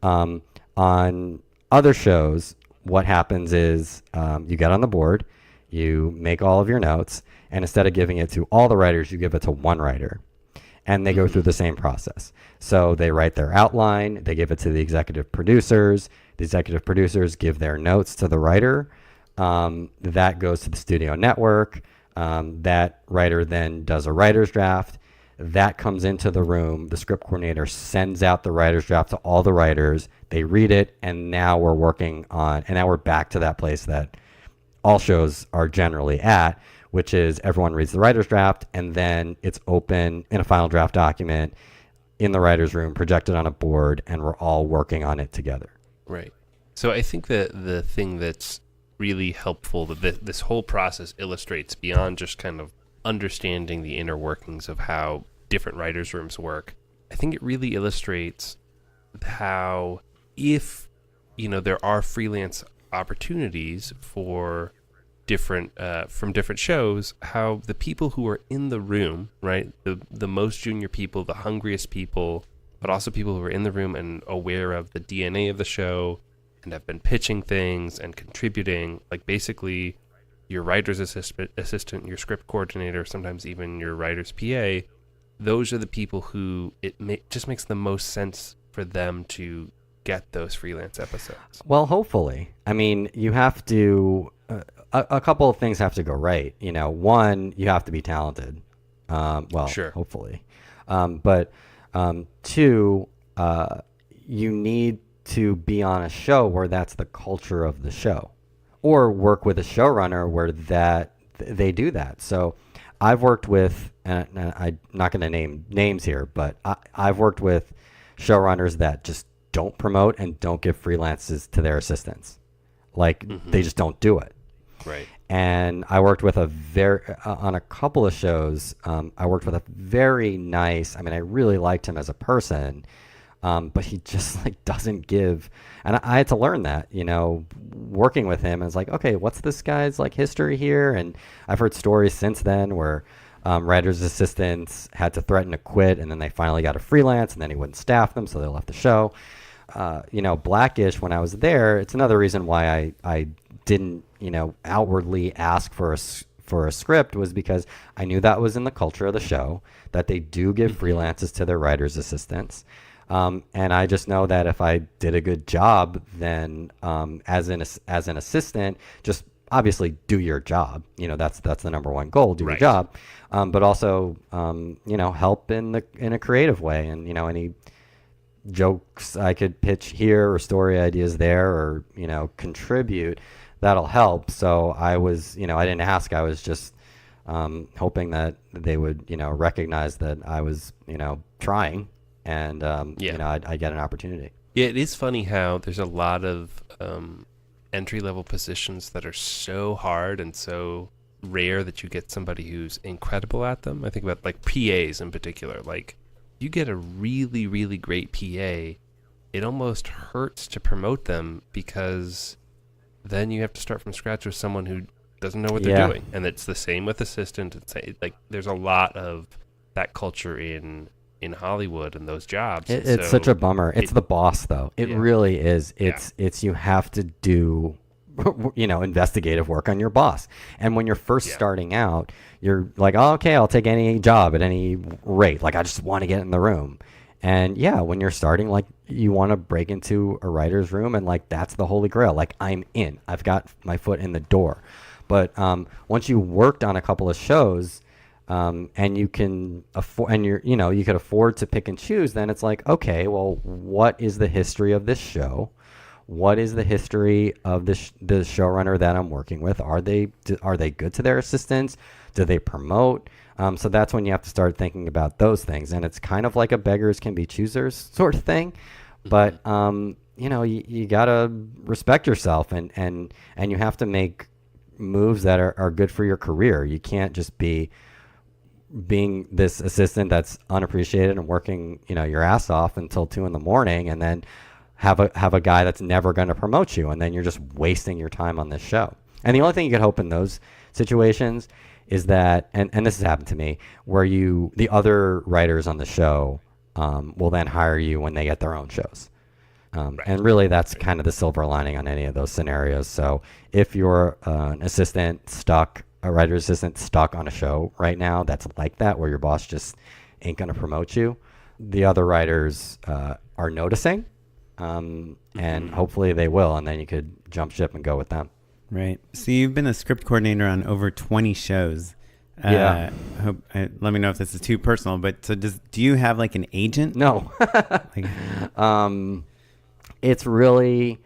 On other shows, what happens is you get on the board, you make all of your notes, and instead of giving it to all the writers, you give it to one writer, and they go through the same process. So they write their outline, they give it to the executive producers. The executive producers give their notes to the writer. That goes to the studio network. That writer then does a writer's draft. That comes into the room. The script coordinator sends out the writer's draft to all the writers. They read it, and now we're back to that place that all shows are generally at, which is everyone reads the writer's draft, and then it's open in a final draft document in the writer's room, projected on a board, and we're all working on it together. Right. So I think that the thing that's really helpful that this whole process illustrates, beyond just kind of understanding the inner workings of how different writers' rooms work, I think it really illustrates how, if there are freelance opportunities for different from different shows, how the people who are in the room, right, the most junior people, the hungriest people, but also people who are in the room and aware of the DNA of the show and have been pitching things and contributing, like basically your writer's assistant, your script coordinator, sometimes even your writer's PA, those are the people who just makes the most sense for them to get those freelance episodes. Well, hopefully. I mean, you have to, a couple of things have to go right. One, you have to be talented. Sure. Hopefully. But two, you need to be on a show where that's the culture of the show, or work with a showrunner where they do that. So I've worked with, and I'm not going to name names here, but I've worked with showrunners that just don't promote and don't give freelances to their assistants. They just don't do it. Right. And I worked with on a couple of shows, I worked with a very nice, I really liked him as a person, but he just doesn't give, and I had to learn that, working with him. I was like, okay, what's this guy's history here? And I've heard stories since then where writers' assistants had to threaten to quit, and then they finally got a freelance, and then he wouldn't staff them, so they left the show. Blackish, when I was there, it's another reason why I didn't, outwardly ask for a script, was because I knew that was in the culture of the show, that they do give freelances to their writers' assistants. And I just know that if I did a good job, then as an assistant, just obviously do your job. That's the number one goal, do your job. But also, help in a creative way. And, any jokes I could pitch here or story ideas there, or, contribute, that'll help. So I was, I didn't ask. I was just hoping that they would, recognize that I was, trying. And, I'd get an opportunity. Yeah, it is funny how there's a lot of entry-level positions that are so hard and so rare that you get somebody who's incredible at them. I think about PAs in particular. You get a really, really great PA, it almost hurts to promote them, because then you have to start from scratch with someone who doesn't know what they're doing. And it's the same with assistant. There's a lot of that culture in Hollywood and those jobs. It's such a bummer. It's the boss, though. It really is. It's you have to do, investigative work on your boss. And when you're first starting out, you're like, oh, okay, I'll take any job at any rate. I just want to get in the room. And when you're starting, you want to break into a writer's room, and that's the holy grail. I'm in. I've got my foot in the door. But once you worked on a couple of shows, and you can afford, and you could afford to pick and choose, then it's okay, well, what is the history of this show? What is the history of the showrunner that I'm working with? Are they good to their assistants? Do they promote? So that's when you have to start thinking about those things. And it's kind of like a beggars can be choosers sort of thing. But, you got to respect yourself, and you have to make moves that are good for your career. You can't just be being this assistant that's unappreciated and working, your ass off until 2 a.m, and then have a guy that's never going to promote you, and then you're just wasting your time on this show. And the only thing you could hope in those situations is that, and this has happened to me, where the other writers on the show will then hire you when they get their own shows. And really, that's kind of the silver lining on any of those scenarios. So if you're an assistant stuck, a writer's assistant stuck on a show right now that's like that, where your boss just ain't going to promote you, the other writers are noticing, and hopefully they will, and then you could jump ship and go with them. Right. So you've been a script coordinator on over 20 shows. Yeah. Let me know if this is too personal, but so do you have like an agent? No. It's really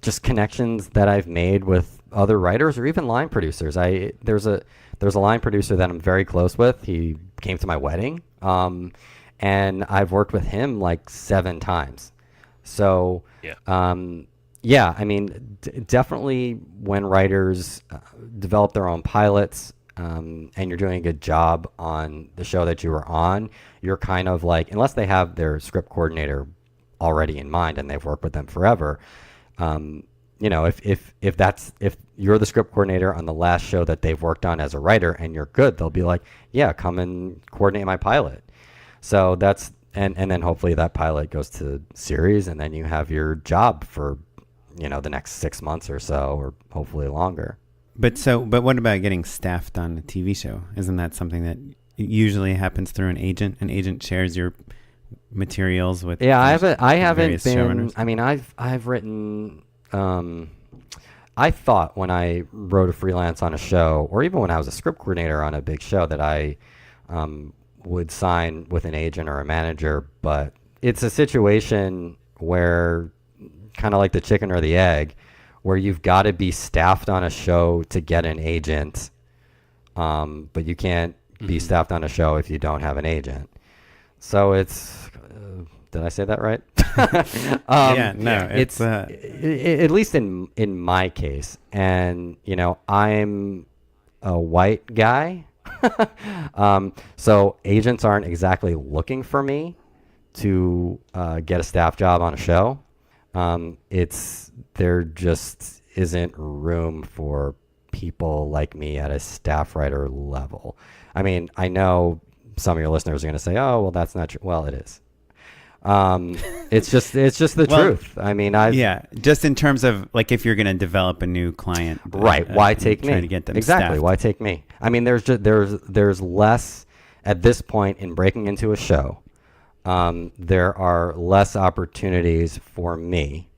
just connections that I've made with other writers or even line producers. There's a line producer that I'm very close with. He came to my wedding, and I've worked with him like 7 times. So yeah, I mean, definitely when writers develop their own pilots, and you're doing a good job on the show that you were on, you're kind of like, unless they have their script coordinator already in mind and they've worked with them forever, if you're the script coordinator on the last show that they've worked on as a writer and you're good, they'll be like, yeah, come and coordinate my pilot. So that's, and then hopefully that pilot goes to series, and then you have your job for the next 6 months or so, or hopefully longer. But what about getting staffed on a TV show? Isn't that something that usually happens through an agent? An agent shares your materials with. Yeah, I haven't been. Showrunners? I mean, I've written. I thought when I wrote a freelance on a show, or even when I was a script coordinator on a big show, that I would sign with an agent or a manager. But it's a situation where, kind of like the chicken or the egg, where you've got to be staffed on a show to get an agent, but you can't be staffed on a show if you don't have an agent. So it's, did I say that right? It's at least in my case, and I'm a white guy, so agents aren't exactly looking for me to get a staff job on a show. There just isn't room for people like me at a staff writer level. I mean, I know some of your listeners are going to say, "Oh, well, that's not true." Well, it is. It's just the truth. I mean, just in terms of like if you're going to develop a new client, right? Why take me? To get them exactly. staffed. Why take me? I mean, there's less at this point in breaking into a show. There are less opportunities for me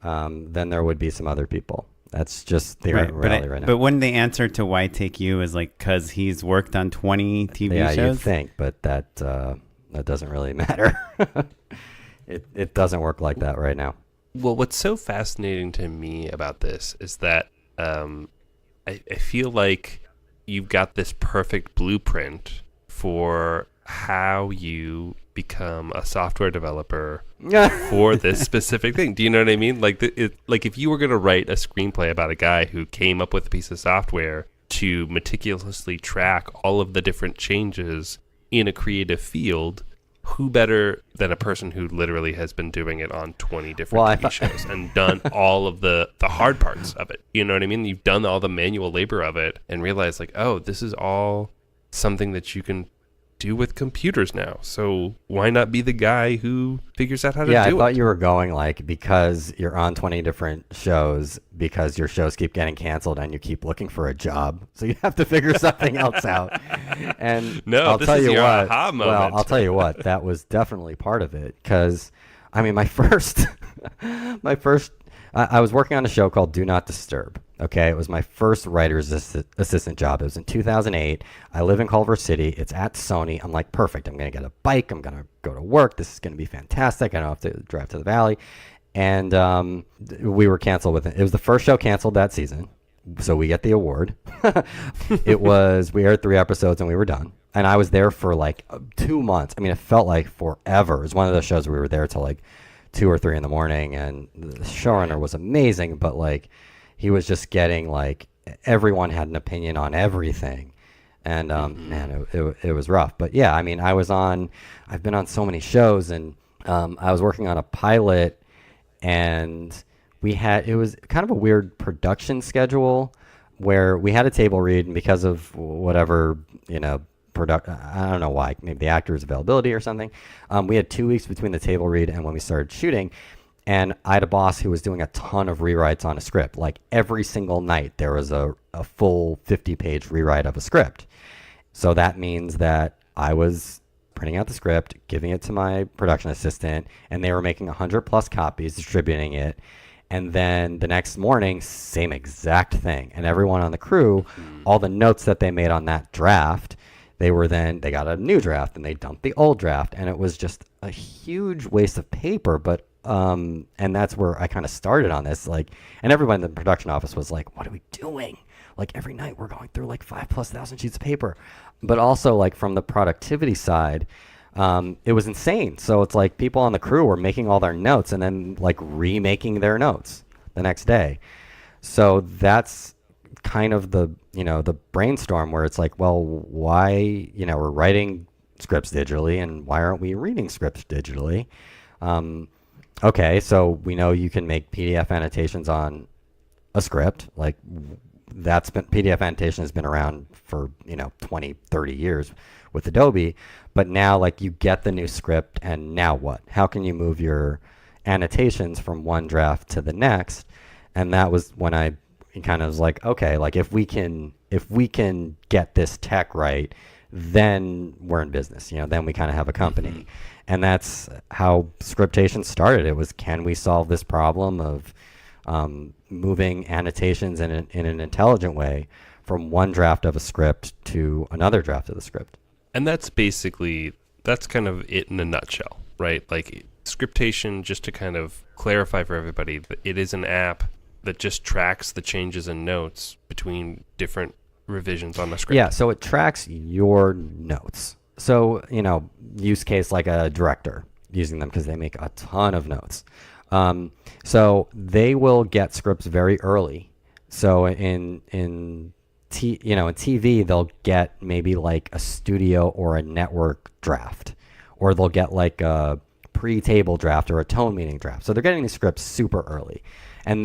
than there would be some other people. That's just the reality right now. But wouldn't the answer to why take you is like because he's worked on 20 TV shows? Yeah, you'd think, but that doesn't really matter. It doesn't work like that right now. Well, what's so fascinating to me about this is that I feel like you've got this perfect blueprint for how you become a software developer for this specific thing. Do you know what I mean? Like, like if you were going to write a screenplay about a guy who came up with a piece of software to meticulously track all of the different changes in a creative field, who better than a person who literally has been doing it on 20 different TV shows and done all of the hard parts of it? You know what I mean? You've done all the manual labor of it and realized like, oh, this is all something that you can do with computers now. So why not be the guy who figures out how to do it? Yeah, I thought you were going like, because you're on 20 different shows, because your shows keep getting canceled and you keep looking for a job, so you have to figure something else out. And no, I'll this tell is you your what. aha moment. Well, I'll tell you what. That was definitely part of it, because I mean, my first, I was working on a show called Do Not Disturb. Okay, it was my first writer's assistant job. It was in 2008. I live in Culver City. It's at Sony. I'm like, perfect. I'm going to get a bike. I'm going to go to work. This is going to be fantastic. I don't have to drive to the valley. And we were canceled with it. It was the first show canceled that season, so we get the award. We aired 3 episodes and we were done. And I was there for like 2 months. I mean, it felt like forever. It was one of those shows where we were there till like 2 or 3 in the morning, and the showrunner was amazing, but like he was just getting like, everyone had an opinion on everything. And man, it was rough. But yeah, I mean, I've been on so many shows, and I was working on a pilot, and it was kind of a weird production schedule where we had a table read, and because of whatever, I don't know why, maybe the actor's availability or something, we had 2 weeks between the table read and when we started shooting. And I had a boss who was doing a ton of rewrites on a script. Like every single night, there was a full 50-page rewrite of a script. So that means that I was printing out the script, giving it to my production assistant, and they were making 100+ copies, distributing it. And then the next morning, same exact thing. And everyone on the crew, all the notes that they made on that draft, they got a new draft and they dumped the old draft. And it was just a huge waste of paper. But and that's where I kind of started on this. And everyone in the production office was like, what are we doing? Like every night we're going through like 5,000+ sheets of paper. But also like from the productivity side, it was insane. So it's like people on the crew were making all their notes and then like remaking their notes the next day. So that's kind of the brainstorm where it's like, well, why, we're writing scripts digitally and why aren't we reading scripts digitally? Okay, so we know you can make PDF annotations on a script. Like PDF annotation has been around for 20, 30 years with Adobe, but now like you get the new script and now what? How can you move your annotations from one draft to the next? And that was when I kind of was like, okay, like if we can get this tech right, then we're in business. Then we kind of have a company. Mm-hmm. And that's how Scriptation started. It was, can we solve this problem of moving annotations in an intelligent way from one draft of a script to another draft of the script? And that's kind of it in a nutshell, right? Like Scriptation, just to kind of clarify for everybody, it is an app that just tracks the changes in notes between different revisions on the script. Yeah, so it tracks your notes. So, use case like a director using them because they make a ton of notes. So they will get scripts very early. So in TV, they'll get maybe like a studio or a network draft, or they'll get like a pre-table draft or a tone meeting draft. So they're getting the scripts super early, and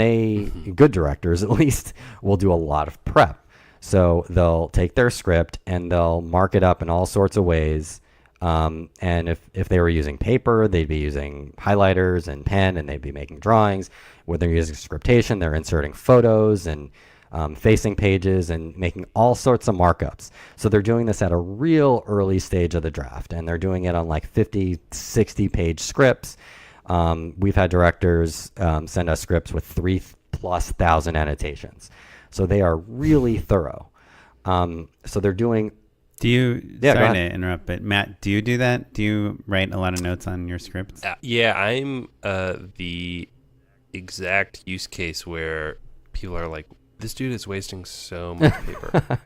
good directors at least, will do a lot of prep. So they'll take their script and they'll mark it up in all sorts of ways. And if they were using paper, they'd be using highlighters and pen, and they'd be making drawings. When they're using Scriptation, they're inserting photos and facing pages and making all sorts of markups. So they're doing this at a real early stage of the draft, and they're doing it on like 50, 60-page scripts. We've had directors send us scripts with 3,000+ annotations. So they are really thorough. So they're doing... Sorry to interrupt, but Matt, do you do that? Do you write a lot of notes on your scripts? Yeah, I'm the exact use case where people are like, this dude is wasting so much paper.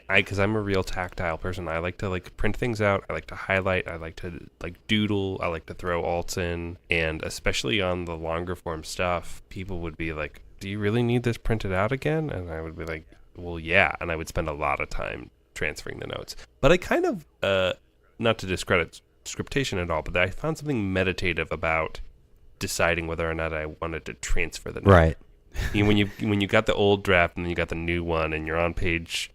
Because I'm a real tactile person. I like to like print things out. I like to highlight. I like to like doodle. I like to throw alts in. And especially on the longer form stuff, people would be like, do you really need this printed out again? And I would be like, well, yeah. And I would spend a lot of time transferring the notes. But I kind of, not to discredit Scriptation at all, but I found something meditative about deciding whether or not I wanted to transfer the note. Right. When you got the old draft and then you got the new one and you're on page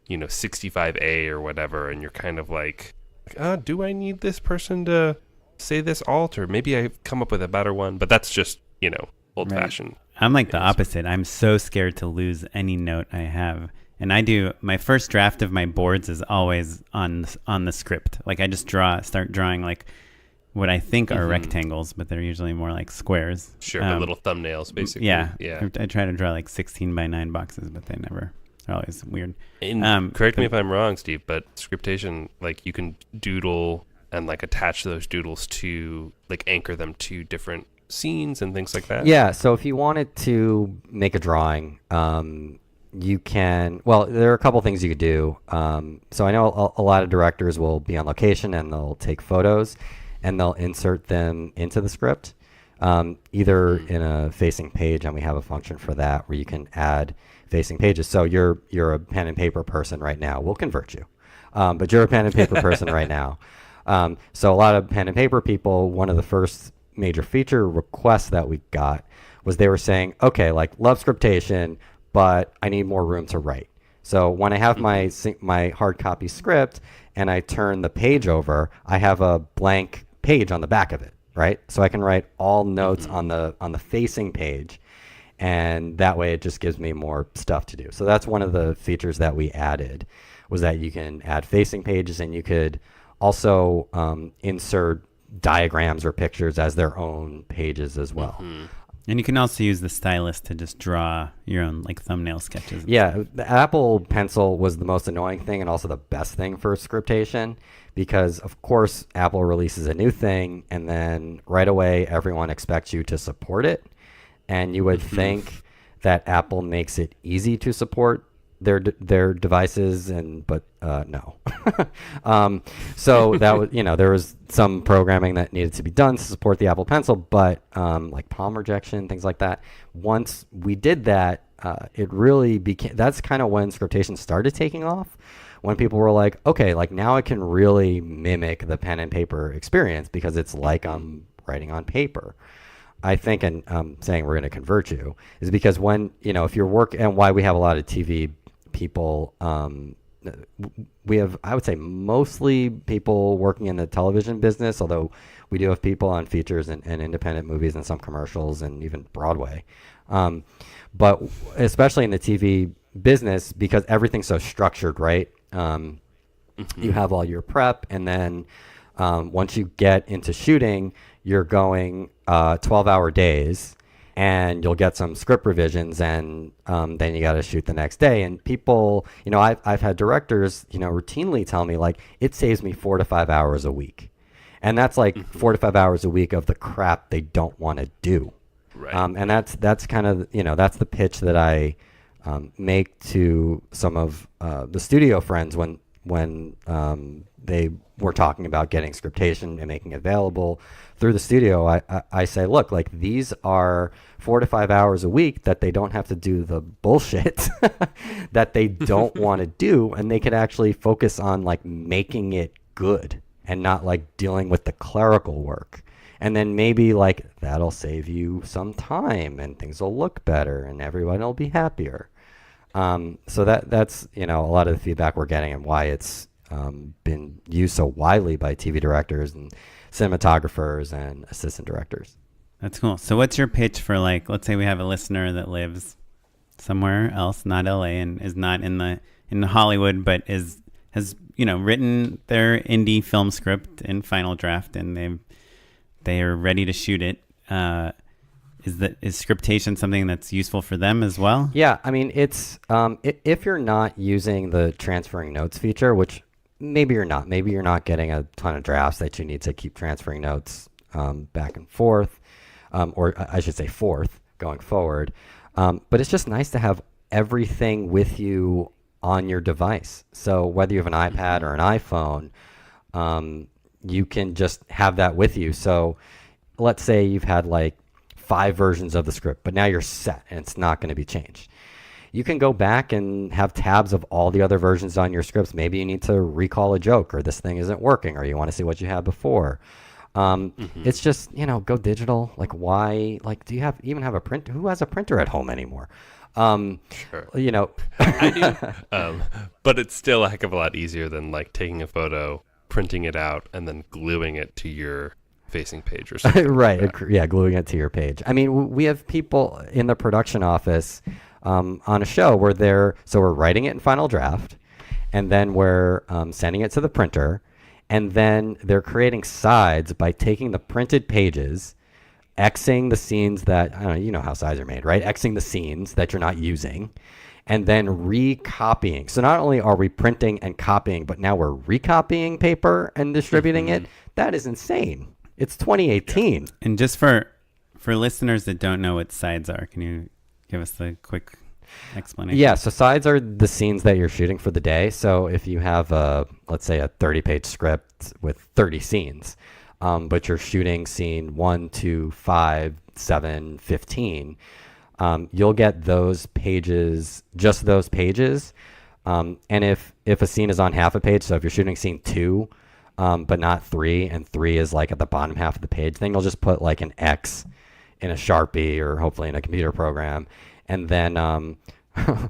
65A or whatever, and you're kind of like, do I need this person to say this alt, or maybe I've come up with a better one? But that's just old fashioned. I'm like the opposite. I'm so scared to lose any note I have, and my first draft of my boards is always on the script. Like I just start drawing like what I think are rectangles, but they're usually more like squares. Sure, the little thumbnails, basically. Yeah. I try to draw like 16:9 boxes, but they're always weird. And correct me if I'm wrong, Steve, but Scriptation, like you can doodle and like attach those doodles to like anchor them to different scenes and things like that. Yeah, so if you wanted to make a drawing, you can, well, there are a couple things you could do. So I know a lot of directors will be on location and they'll take photos and they'll insert them into the script, either in a facing page, and we have a function for that where you can add facing pages. So you're a pen and paper person right now. We'll convert you. But you're a pen and paper person right now. So a lot of pen and paper people, one of the first major feature requests that we got was they were saying, okay, like love scriptation, but I need more room to write. So when I have my hard copy script and I turn the page over, I have a blank page on the back of it, right? So I can write all notes on the facing page, and that way it just gives me more stuff to do. So that's one of the features that we added, was that you can add facing pages, and you could also insert diagrams or pictures as their own pages as well. And you can also use the stylus to just draw your own like thumbnail sketches. Yeah, the Apple Pencil was the most annoying thing and also the best thing for scriptation, because of course Apple releases a new thing and then right away everyone expects you to support it, and you would think that Apple makes it easy to support their devices, but no. So that was, there was some programming that needed to be done to support the Apple Pencil, but like palm rejection, things like that. Once we did that, it really became, that's kind of when scriptation started taking off, when people were like, okay, like now I can really mimic the pen and paper experience because it's like I'm writing on paper. I think, and saying we're going to convert you, is because when, if you're and why we have a lot of TV people, we have, I would say, mostly people working in the television business, although we do have people on features and independent movies and some commercials and even Broadway. But especially in the TV business, because everything's so structured, right? You have all your prep, and then once you get into shooting, you're going 12-hour days, and you'll get some script revisions, and then you got to shoot the next day. And people, I've had directors, routinely tell me, like, it saves me 4 to 5 hours a week. And that's like 4 to 5 hours a week of the crap they don't want to do. Right. And that's kind of, that's the pitch that I make to some of the studio friends when they were talking about getting scriptation and making it available through the studio. I say, look, like, these are 4 to 5 hours a week that they don't have to do the bullshit that they don't want to do, and they could actually focus on like making it good and not like dealing with the clerical work. And then maybe like that'll save you some time and things will look better and everyone will be happier. So that's, a lot of the feedback we're getting and why it's been used so widely by TV directors and cinematographers and assistant directors. That's cool. So what's your pitch for, like, let's say we have a listener that lives somewhere else, not LA, and is not in Hollywood, but has written their indie film script in final draft, and they are ready to shoot it. Is scriptation something that's useful for them as well? Yeah, I mean, it's if you're not using the transferring notes feature, which maybe you're not getting a ton of drafts that you need to keep transferring notes back and forth, or I should say forth going forward. But it's just nice to have everything with you on your device. So whether you have an iPad or an iPhone, you can just have that with you. So let's say you've had like 5 versions of the script, but now you're set and it's not going to be changed. You can go back and have tabs of all the other versions on your scripts. Maybe you need to recall a joke, or this thing isn't working, or you want to see what you had before. It's just, go digital. Like, why? Like, do you even have a printer? Who has a printer at home anymore? Sure. I do. But it's still a heck of a lot easier than like taking a photo, printing it out, and then gluing it to your facing page or something. Right. Like, yeah, gluing it to your page. I mean, we have people in the production office on a show where we're writing it in final draft, and then we're sending it to the printer, and then they're creating sides by taking the printed pages, Xing the scenes that, I don't know, you know how sides are made, right? Xing the scenes that you're not using, and then recopying. So not only are we printing and copying, but now we're recopying paper and distributing it. That is insane. It's 2018. And just for listeners that don't know what sides are, can you give us the quick explanation? Yeah, so sides are the scenes that you're shooting for the day. So if you have let's say a 30-page script with 30 scenes, but you're shooting scene 1, 2, 5, 7, 15, you'll get those pages, just those pages. And if a scene is on half a page, so if you're shooting scene 2, but not 3, and 3 is like at the bottom half of the page, then you'll just put like an X in a Sharpie or hopefully in a computer program. And then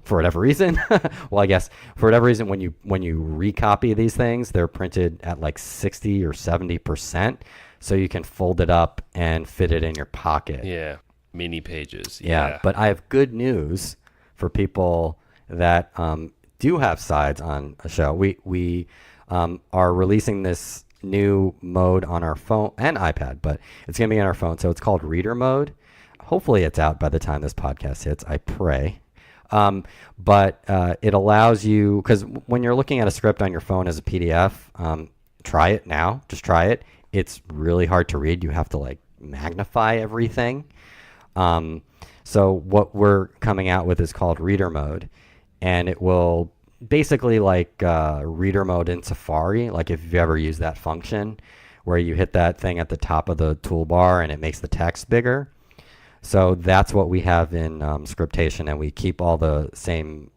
for whatever reason, well, I guess for whatever reason, when you recopy these things, they're printed at like 60 or 70%. So you can fold it up and fit it in your pocket. Yeah. Mini pages. Yeah. But I have good news for people that do have sides on a show. We are releasing this new mode on our phone and iPad, but it's going to be on our phone. So it's called Reader Mode. Hopefully it's out by the time this podcast hits, I pray. But it allows you, because when you're looking at a script on your phone as a PDF, try it now. Just try it. It's really hard to read. You have to like magnify everything. So what we're coming out with is called Reader Mode, and it will basically like Reader Mode in Safari. Like if you've ever used that function where you hit that thing at the top of the toolbar and it makes the text bigger. So that's what we have in Scriptation, and we keep all the same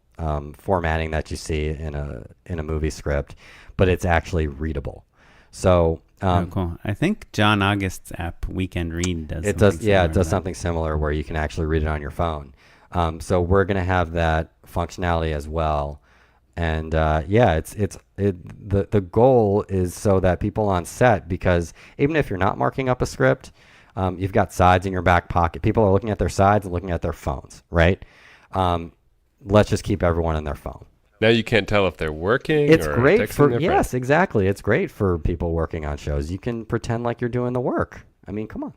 formatting that you see in a movie script, but it's actually readable. So cool. I think John August's app Weekend Read does. It does. Yeah, it does something similar where you can actually read it on your phone. So we're gonna have that functionality as well. And the goal is so that people on set, because even if you're not marking up a script, you've got sides in your back pocket. People are looking at their sides and looking at their phones, right? Let's just keep everyone on their phone. Now you can't tell if they're working. It's or great texting for their yes, friends. exactly. It's great for people working on shows. You can pretend like you're doing the work. I mean, come on.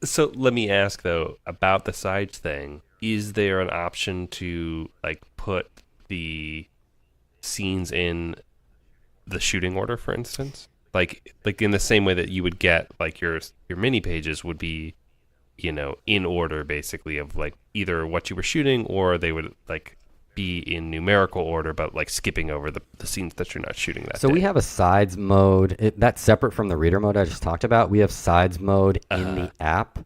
So let me ask though about the sides thing. Is there an option to like put the scenes in the shooting order, for instance? Like in the same way that you would get like your mini pages would be, in order basically of like either what you were shooting, or they would like be in numerical order, but like skipping over the scenes that you're not shooting that So day. we have a sides mode that's separate from the reader mode I just talked about. We have sides mode in the app,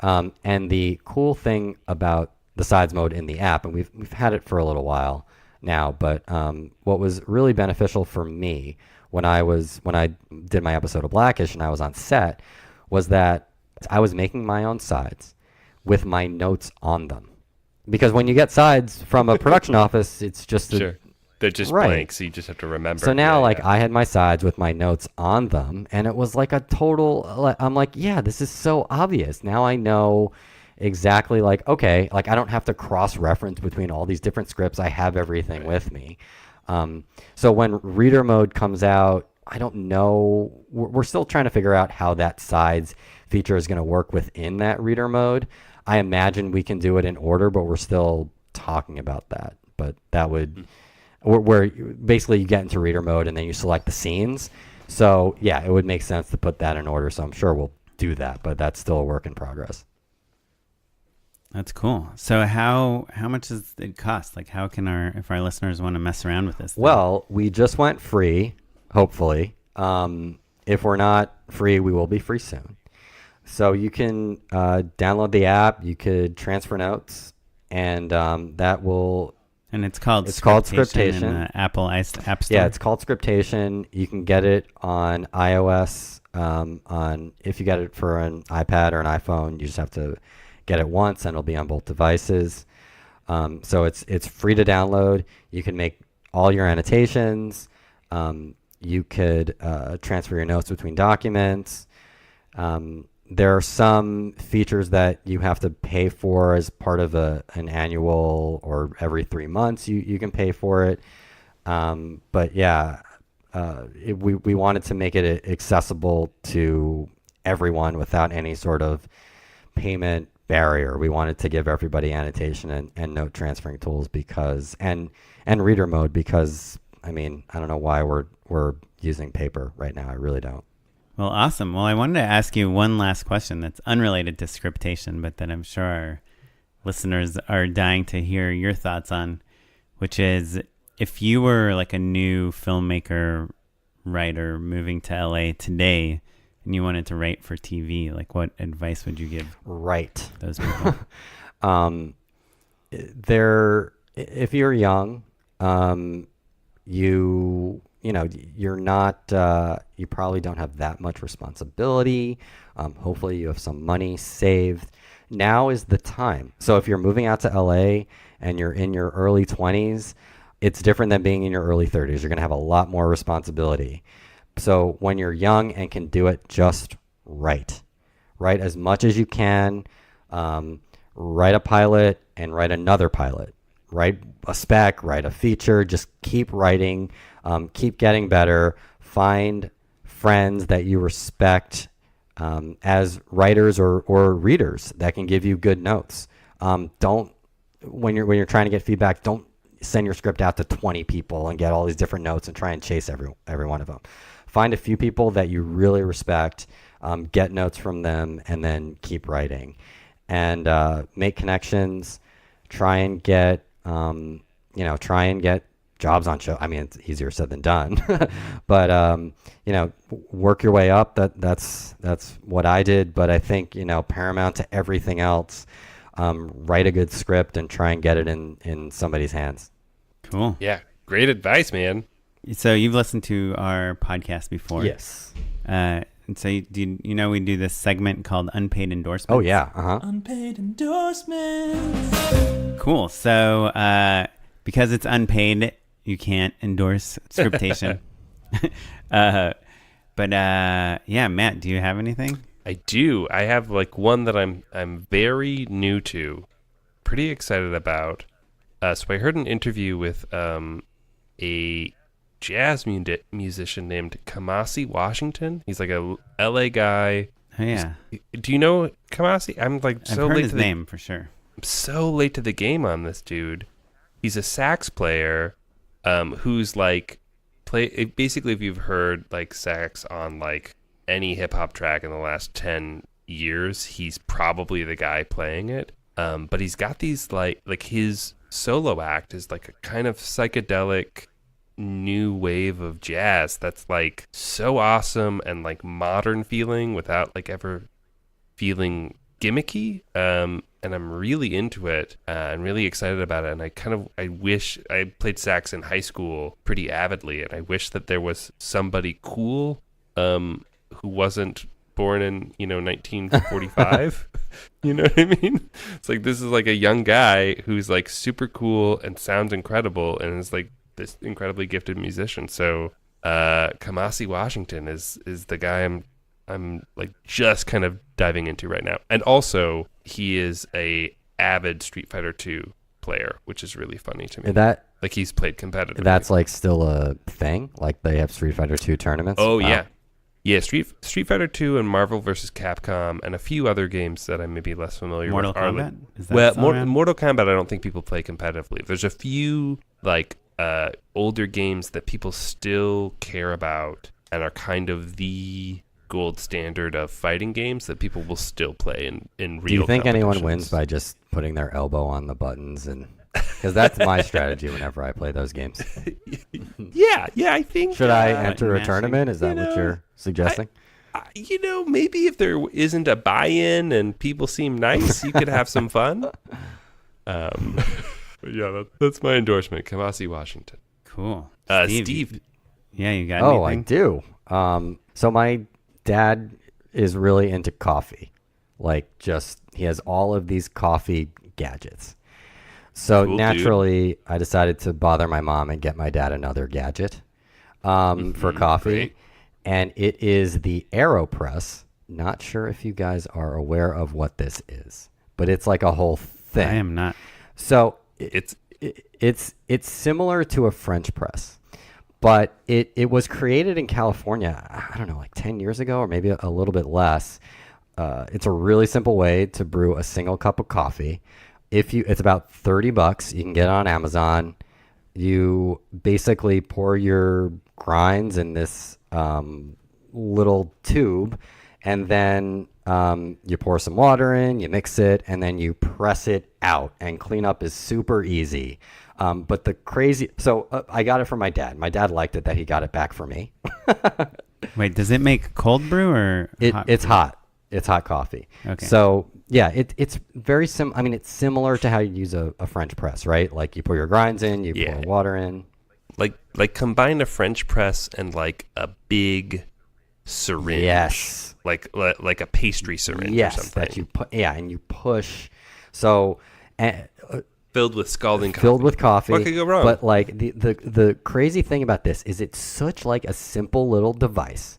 and the cool thing about the sides mode in the app, and we've had it for a little while now, but what was really beneficial for me when I did my episode of Blackish and I was on set was that I was making my own sides with my notes on them. Because when you get sides from a production office, it's just Sure. They're just right. blank, so you just have to remember. So now, Yeah. I had my sides with my notes on them, and it was like a total. I'm like, yeah, this is so obvious. Now I know exactly. Like, okay, like I don't have to cross-reference between all these different scripts. I have everything with me. So when reader mode comes out, I don't know. We're still trying to figure out how that sides feature is going to work within that reader mode. I imagine we can do it in order, but we're still talking about that. But that would, where basically you get into reader mode and then you select the scenes. So yeah, it would make sense to put that in order. So I'm sure we'll do that, but that's still a work in progress. That's cool. So how much does it cost? Like how can if our listeners want to mess around with this thing? Well, we just went free, hopefully. If we're not free, we will be free soon. So you can download the app. You could transfer notes, and that will. And it's called Scriptation in the Apple App Store. Yeah, it's called Scriptation. You can get it on iOS. If you get it for an iPad or an iPhone, you just have to get it once, and it'll be on both devices. So it's free to download. You can make all your annotations. You could transfer your notes between documents. There are some features that you have to pay for as part of an annual, or every 3 months you can pay for it. But yeah, we wanted to make it accessible to everyone without any sort of payment barrier. We wanted to give everybody annotation and note transferring tools and reader mode because, I mean, I don't know why we're using paper right now. I really don't. Well, awesome. Well, I wanted to ask you one last question that's unrelated to Scriptation, but that I'm sure our listeners are dying to hear your thoughts on, which is if you were like a new filmmaker, writer moving to LA today and you wanted to write for TV, like what advice would you give Right. those people? If you're young, you're not, you probably don't have that much responsibility. Hopefully you have some money saved. Now is the time. So if you're moving out to LA and you're in your early 20s, it's different than being in your early 30s. You're going to have a lot more responsibility. So when you're young and can do it just right, write as much as you can, write a pilot and write another pilot, write a spec, write a feature, just keep writing, keep getting better, find friends that you respect as writers or readers that can give you good notes. When you're trying to get feedback, don't send your script out to 20 people and get all these different notes and try and chase every one of them. Find a few people that you really respect, get notes from them, and then keep writing. And make connections, try and get jobs on show. I mean, it's easier said than done, but work your way up. That's what I did. But I think, paramount to everything else, write a good script and try and get it in somebody's hands. Cool. Yeah, great advice, man. So you've listened to our podcast before. Yes. And so we do this segment called Unpaid Endorsements. Oh yeah. Uh-huh. Unpaid endorsements. Cool. So because it's unpaid, you can't endorse Scriptation. But Matt, do you have anything? I do. I have one that I'm very new to, pretty excited about. So I heard an interview with a jazz musician named Kamasi Washington. He's like a LA guy. Oh yeah. Do you know Kamasi? I've heard his name for sure. I'm so late to the game on this dude. He's a sax player who's basically, if you've heard sax on any hip hop track in the last 10 years, he's probably the guy playing it. But he's got these his solo act is a kind of psychedelic new wave of jazz that's so awesome and modern feeling without ever feeling gimmicky. And I'm really into it and really excited about it. And I wish I played sax in high school pretty avidly, and I wish that there was somebody cool who wasn't born in 1945. You know what I mean? It's this is a young guy who's super cool and sounds incredible and is this incredibly gifted musician. So Kamasi Washington is the guy I'm just kind of diving into right now. And also he is a avid Street Fighter 2 player, which is really funny to me. That he's played competitively. That's still a thing. They have Street Fighter 2 tournaments. Oh wow. yeah. Yeah, Street Fighter 2 and Marvel vs. Capcom and a few other games that I may be less familiar Mortal with. Kombat? Is that Mortal Kombat I don't think people play competitively. There's a few older games that people still care about and are kind of the gold standard of fighting games that people will still play in real. Do you think anyone competitions. wins by just putting their elbow on the buttons? And because that's my strategy whenever I play those games. Yeah, I think. Should I enter a mashing? tournament? Is that what you're suggesting? Maybe if there isn't a buy-in and people seem nice, you could have some fun. But yeah, that's my endorsement, Kamasi Washington. Cool. Steve. Yeah, you got Oh, anything? I do. So my dad is really into coffee. He has all of these coffee gadgets. So Cool, naturally, I decided to bother my mom and get my dad another gadget for coffee. Great. And it is the Aeropress. Not sure if you guys are aware of what this is, but it's a whole thing. I am not. So It's it's similar to a French press, but it was created in California, I don't know, 10 years ago or maybe a little bit less. It's a really simple way to brew a single cup of coffee. It's about $30. You can get it on Amazon. You basically pour your grinds in this little tube, and then you pour some water in, you mix it, and then you press it out, and cleanup is super easy. But I got it from my dad. My dad liked it that he got it back for me. Wait, does it make cold brew or It's hot. It's hot coffee. Okay. So Yeah, it's very I mean, it's similar to how you use a French press, right? Like you put your grinds in, you pour water in. Like combine a French press and like a big syringe. Yes. Like a pastry syringe or something. That you put, and you push. So filled with scalding coffee. Filled with coffee. What could go wrong? But like the crazy thing about this is it's such like a simple little device.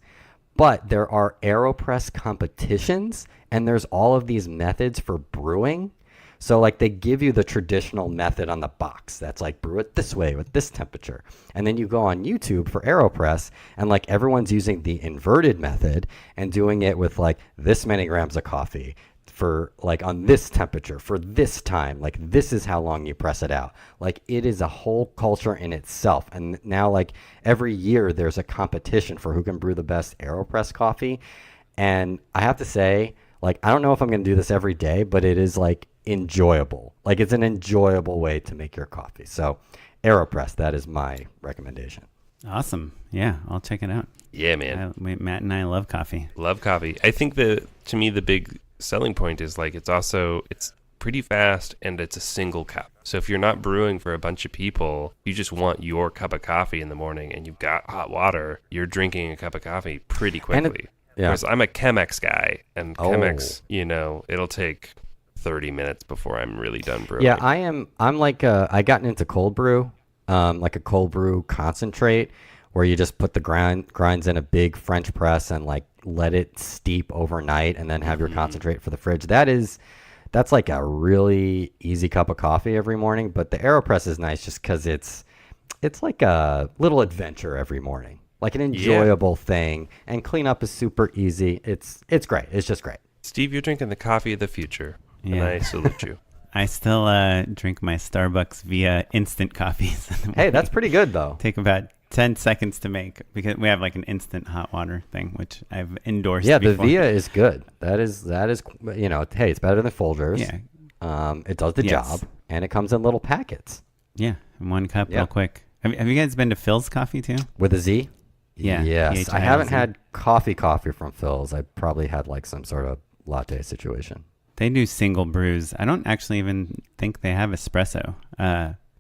But there are Aeropress competitions, and there's all of these methods for brewing. So like they give you the traditional method on the box. That's like brew it this way with this temperature. And then you go on YouTube for Aeropress, and like everyone's using the inverted method and doing it with like this many grams of coffee for like on this temperature for this time. Like this is how long you press it out. Like it is a whole culture in itself. And now like every year there's a competition for who can brew the best Aeropress coffee. And I have to say, like, I don't know if I'm going to do this every day, but it is like enjoyable. Like it's an enjoyable way to make your coffee. So Aeropress, that is my recommendation. Awesome. Yeah, I'll check it out. Yeah, man. Matt and I love coffee. Love coffee. I think to me the big selling point is like it's pretty fast and it's a single cup. So if you're not brewing for a bunch of people, you just want your cup of coffee in the morning and you've got hot water, you're drinking a cup of coffee pretty quickly. Whereas I'm a Chemex guy, and Chemex, it'll take 30 minutes before I'm really done brewing. Yeah, I'm like I gotten into cold brew, like a cold brew concentrate where you just put the grinds in a big French press and like let it steep overnight and then have your concentrate for the fridge. That's like a really easy cup of coffee every morning. But the Aeropress is nice just because it's like a little adventure every morning, like an enjoyable thing. And cleanup is super easy. It's great. It's just great. Steve, you're drinking the coffee of the future, and Yeah. I salute you. I still drink my Starbucks via instant coffees. Hey, that's pretty good though. Take about 10 seconds to make because we have like an instant hot water thing, which I've endorsed. Yeah, before. the Via is good. That is, hey, it's better than Folgers. Yeah. It does the job, and it comes in little packets. Yeah, in one cup, Yeah. real quick. Have you guys been to Phil's Coffee too? With a Z? Yeah. Yes. I PHILZ. haven't had coffee from Phil's. I probably had like some sort of latte situation. They do single brews. I don't actually even think they have espresso.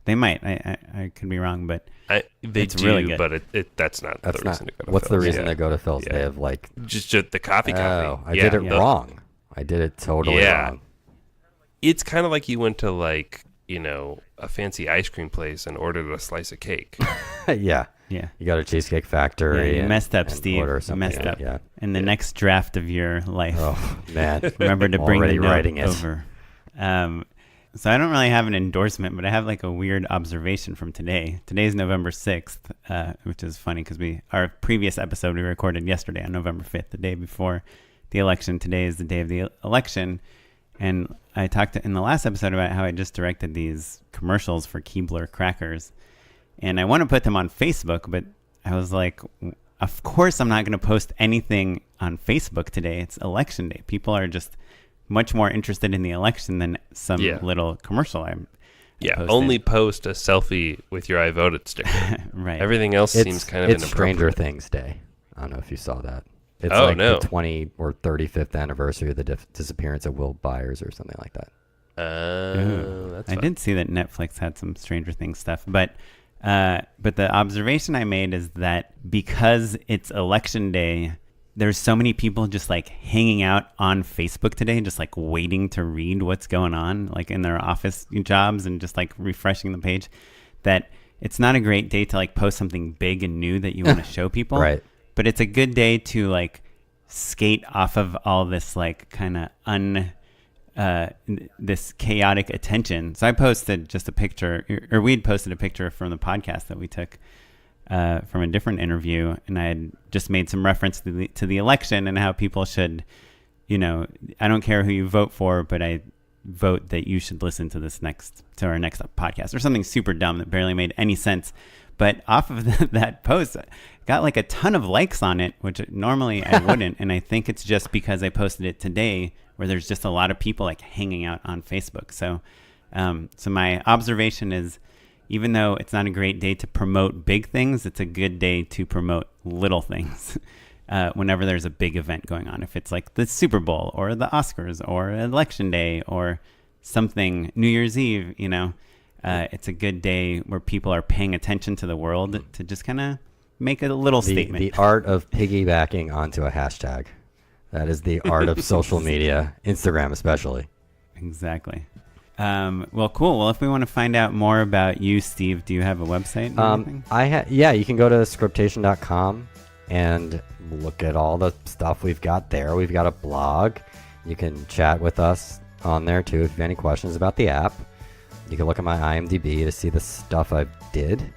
They might. I could be wrong, but They it's do, really good. but that's not the reason to go to What's the Phil's. reason to go to Phil's? Yeah. They have like... Just the coffee. Oh, I Yeah. did it wrong. I did it totally wrong. It's kind of like you went to like, a fancy ice cream place and ordered a slice of cake. Yeah. yeah. You go to Cheesecake Factory. Yeah, you and- messed up, and Steve. order You something. messed up. Yeah. In the next draft of your life, Oh, man. remember to bring the Already note writing it. over. So I don't really have an endorsement, but I have like a weird observation from today. Today's November 6th, which is funny because our previous episode we recorded yesterday on November 5th, the day before the election. Today is the day of the election. And I talked in the last episode about how I just directed these commercials for Keebler crackers. And I want to put them on Facebook, but I was like, of course I'm not going to post anything on Facebook today. It's election day. People are just much more interested in the election than some little commercial I posted. Only post a selfie with your I voted sticker. Right. Everything else seems kind of It's Stranger inappropriate. Things Day. I don't know if you saw that. It's no. the 20 or 35th anniversary of the disappearance of Will Byers or something like that. That's I fun. did see that Netflix had some Stranger Things stuff, but the observation I made is that because it's election day, there's so many people just like hanging out on Facebook today, just like waiting to read what's going on, like in their office jobs and just like refreshing the page, that it's not a great day to like post something big and new that you want to show people. Right. But it's a good day to like skate off of all this like kind of this chaotic attention. So I posted just a picture, or we'd posted a picture from the podcast that we took from a different interview, and I had just made some reference to the election and how people should, I don't care who you vote for, but I vote that you should listen to our next podcast, or something super dumb that barely made any sense. But off of that post, I got like a ton of likes on it, which normally I wouldn't. And I think it's just because I posted it today, where there's just a lot of people like hanging out on Facebook. So my observation is, even though it's not a great day to promote big things, it's a good day to promote little things. whenever there's a big event going on. If it's like the Super Bowl or the Oscars or Election Day or something, New Year's Eve, it's a good day where people are paying attention to the world to just kind of make a little statement. The art of piggybacking onto a hashtag. That is the art of social media, Instagram especially. Exactly. Well, cool. Well, if we want to find out more about you, Steve, do you have a website? Or anything? Yeah, you can go to scriptation.com and look at all the stuff we've got there. We've got a blog. You can chat with us on there too if you have any questions about the app. You can look at my IMDb to see the stuff I did.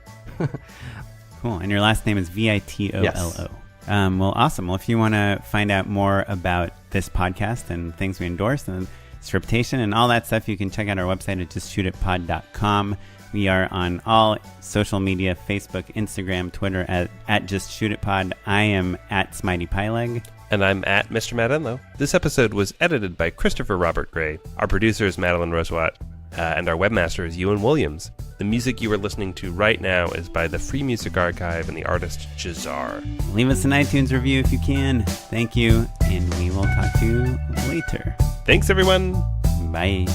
Cool. And your last name is Vitolo. Yes. Well, awesome. Well, if you want to find out more about this podcast and things we endorse and Scriptation and all that stuff, you can check out our website at justshootitpod.com. We are on all social media, Facebook, Instagram, Twitter at justshootitpod. I am at SmiteyPyleg. And I'm at Mr. Matt Enlow. This episode was edited by Christopher Robert Gray. Our producer is Madeline Rosewat. And our webmaster is Ewan Williams. The music you are listening to right now is by the Free Music Archive and the artist Jahzzar. Leave us an iTunes review if you can. Thank you, and we will talk to you later. Thanks, everyone. Bye.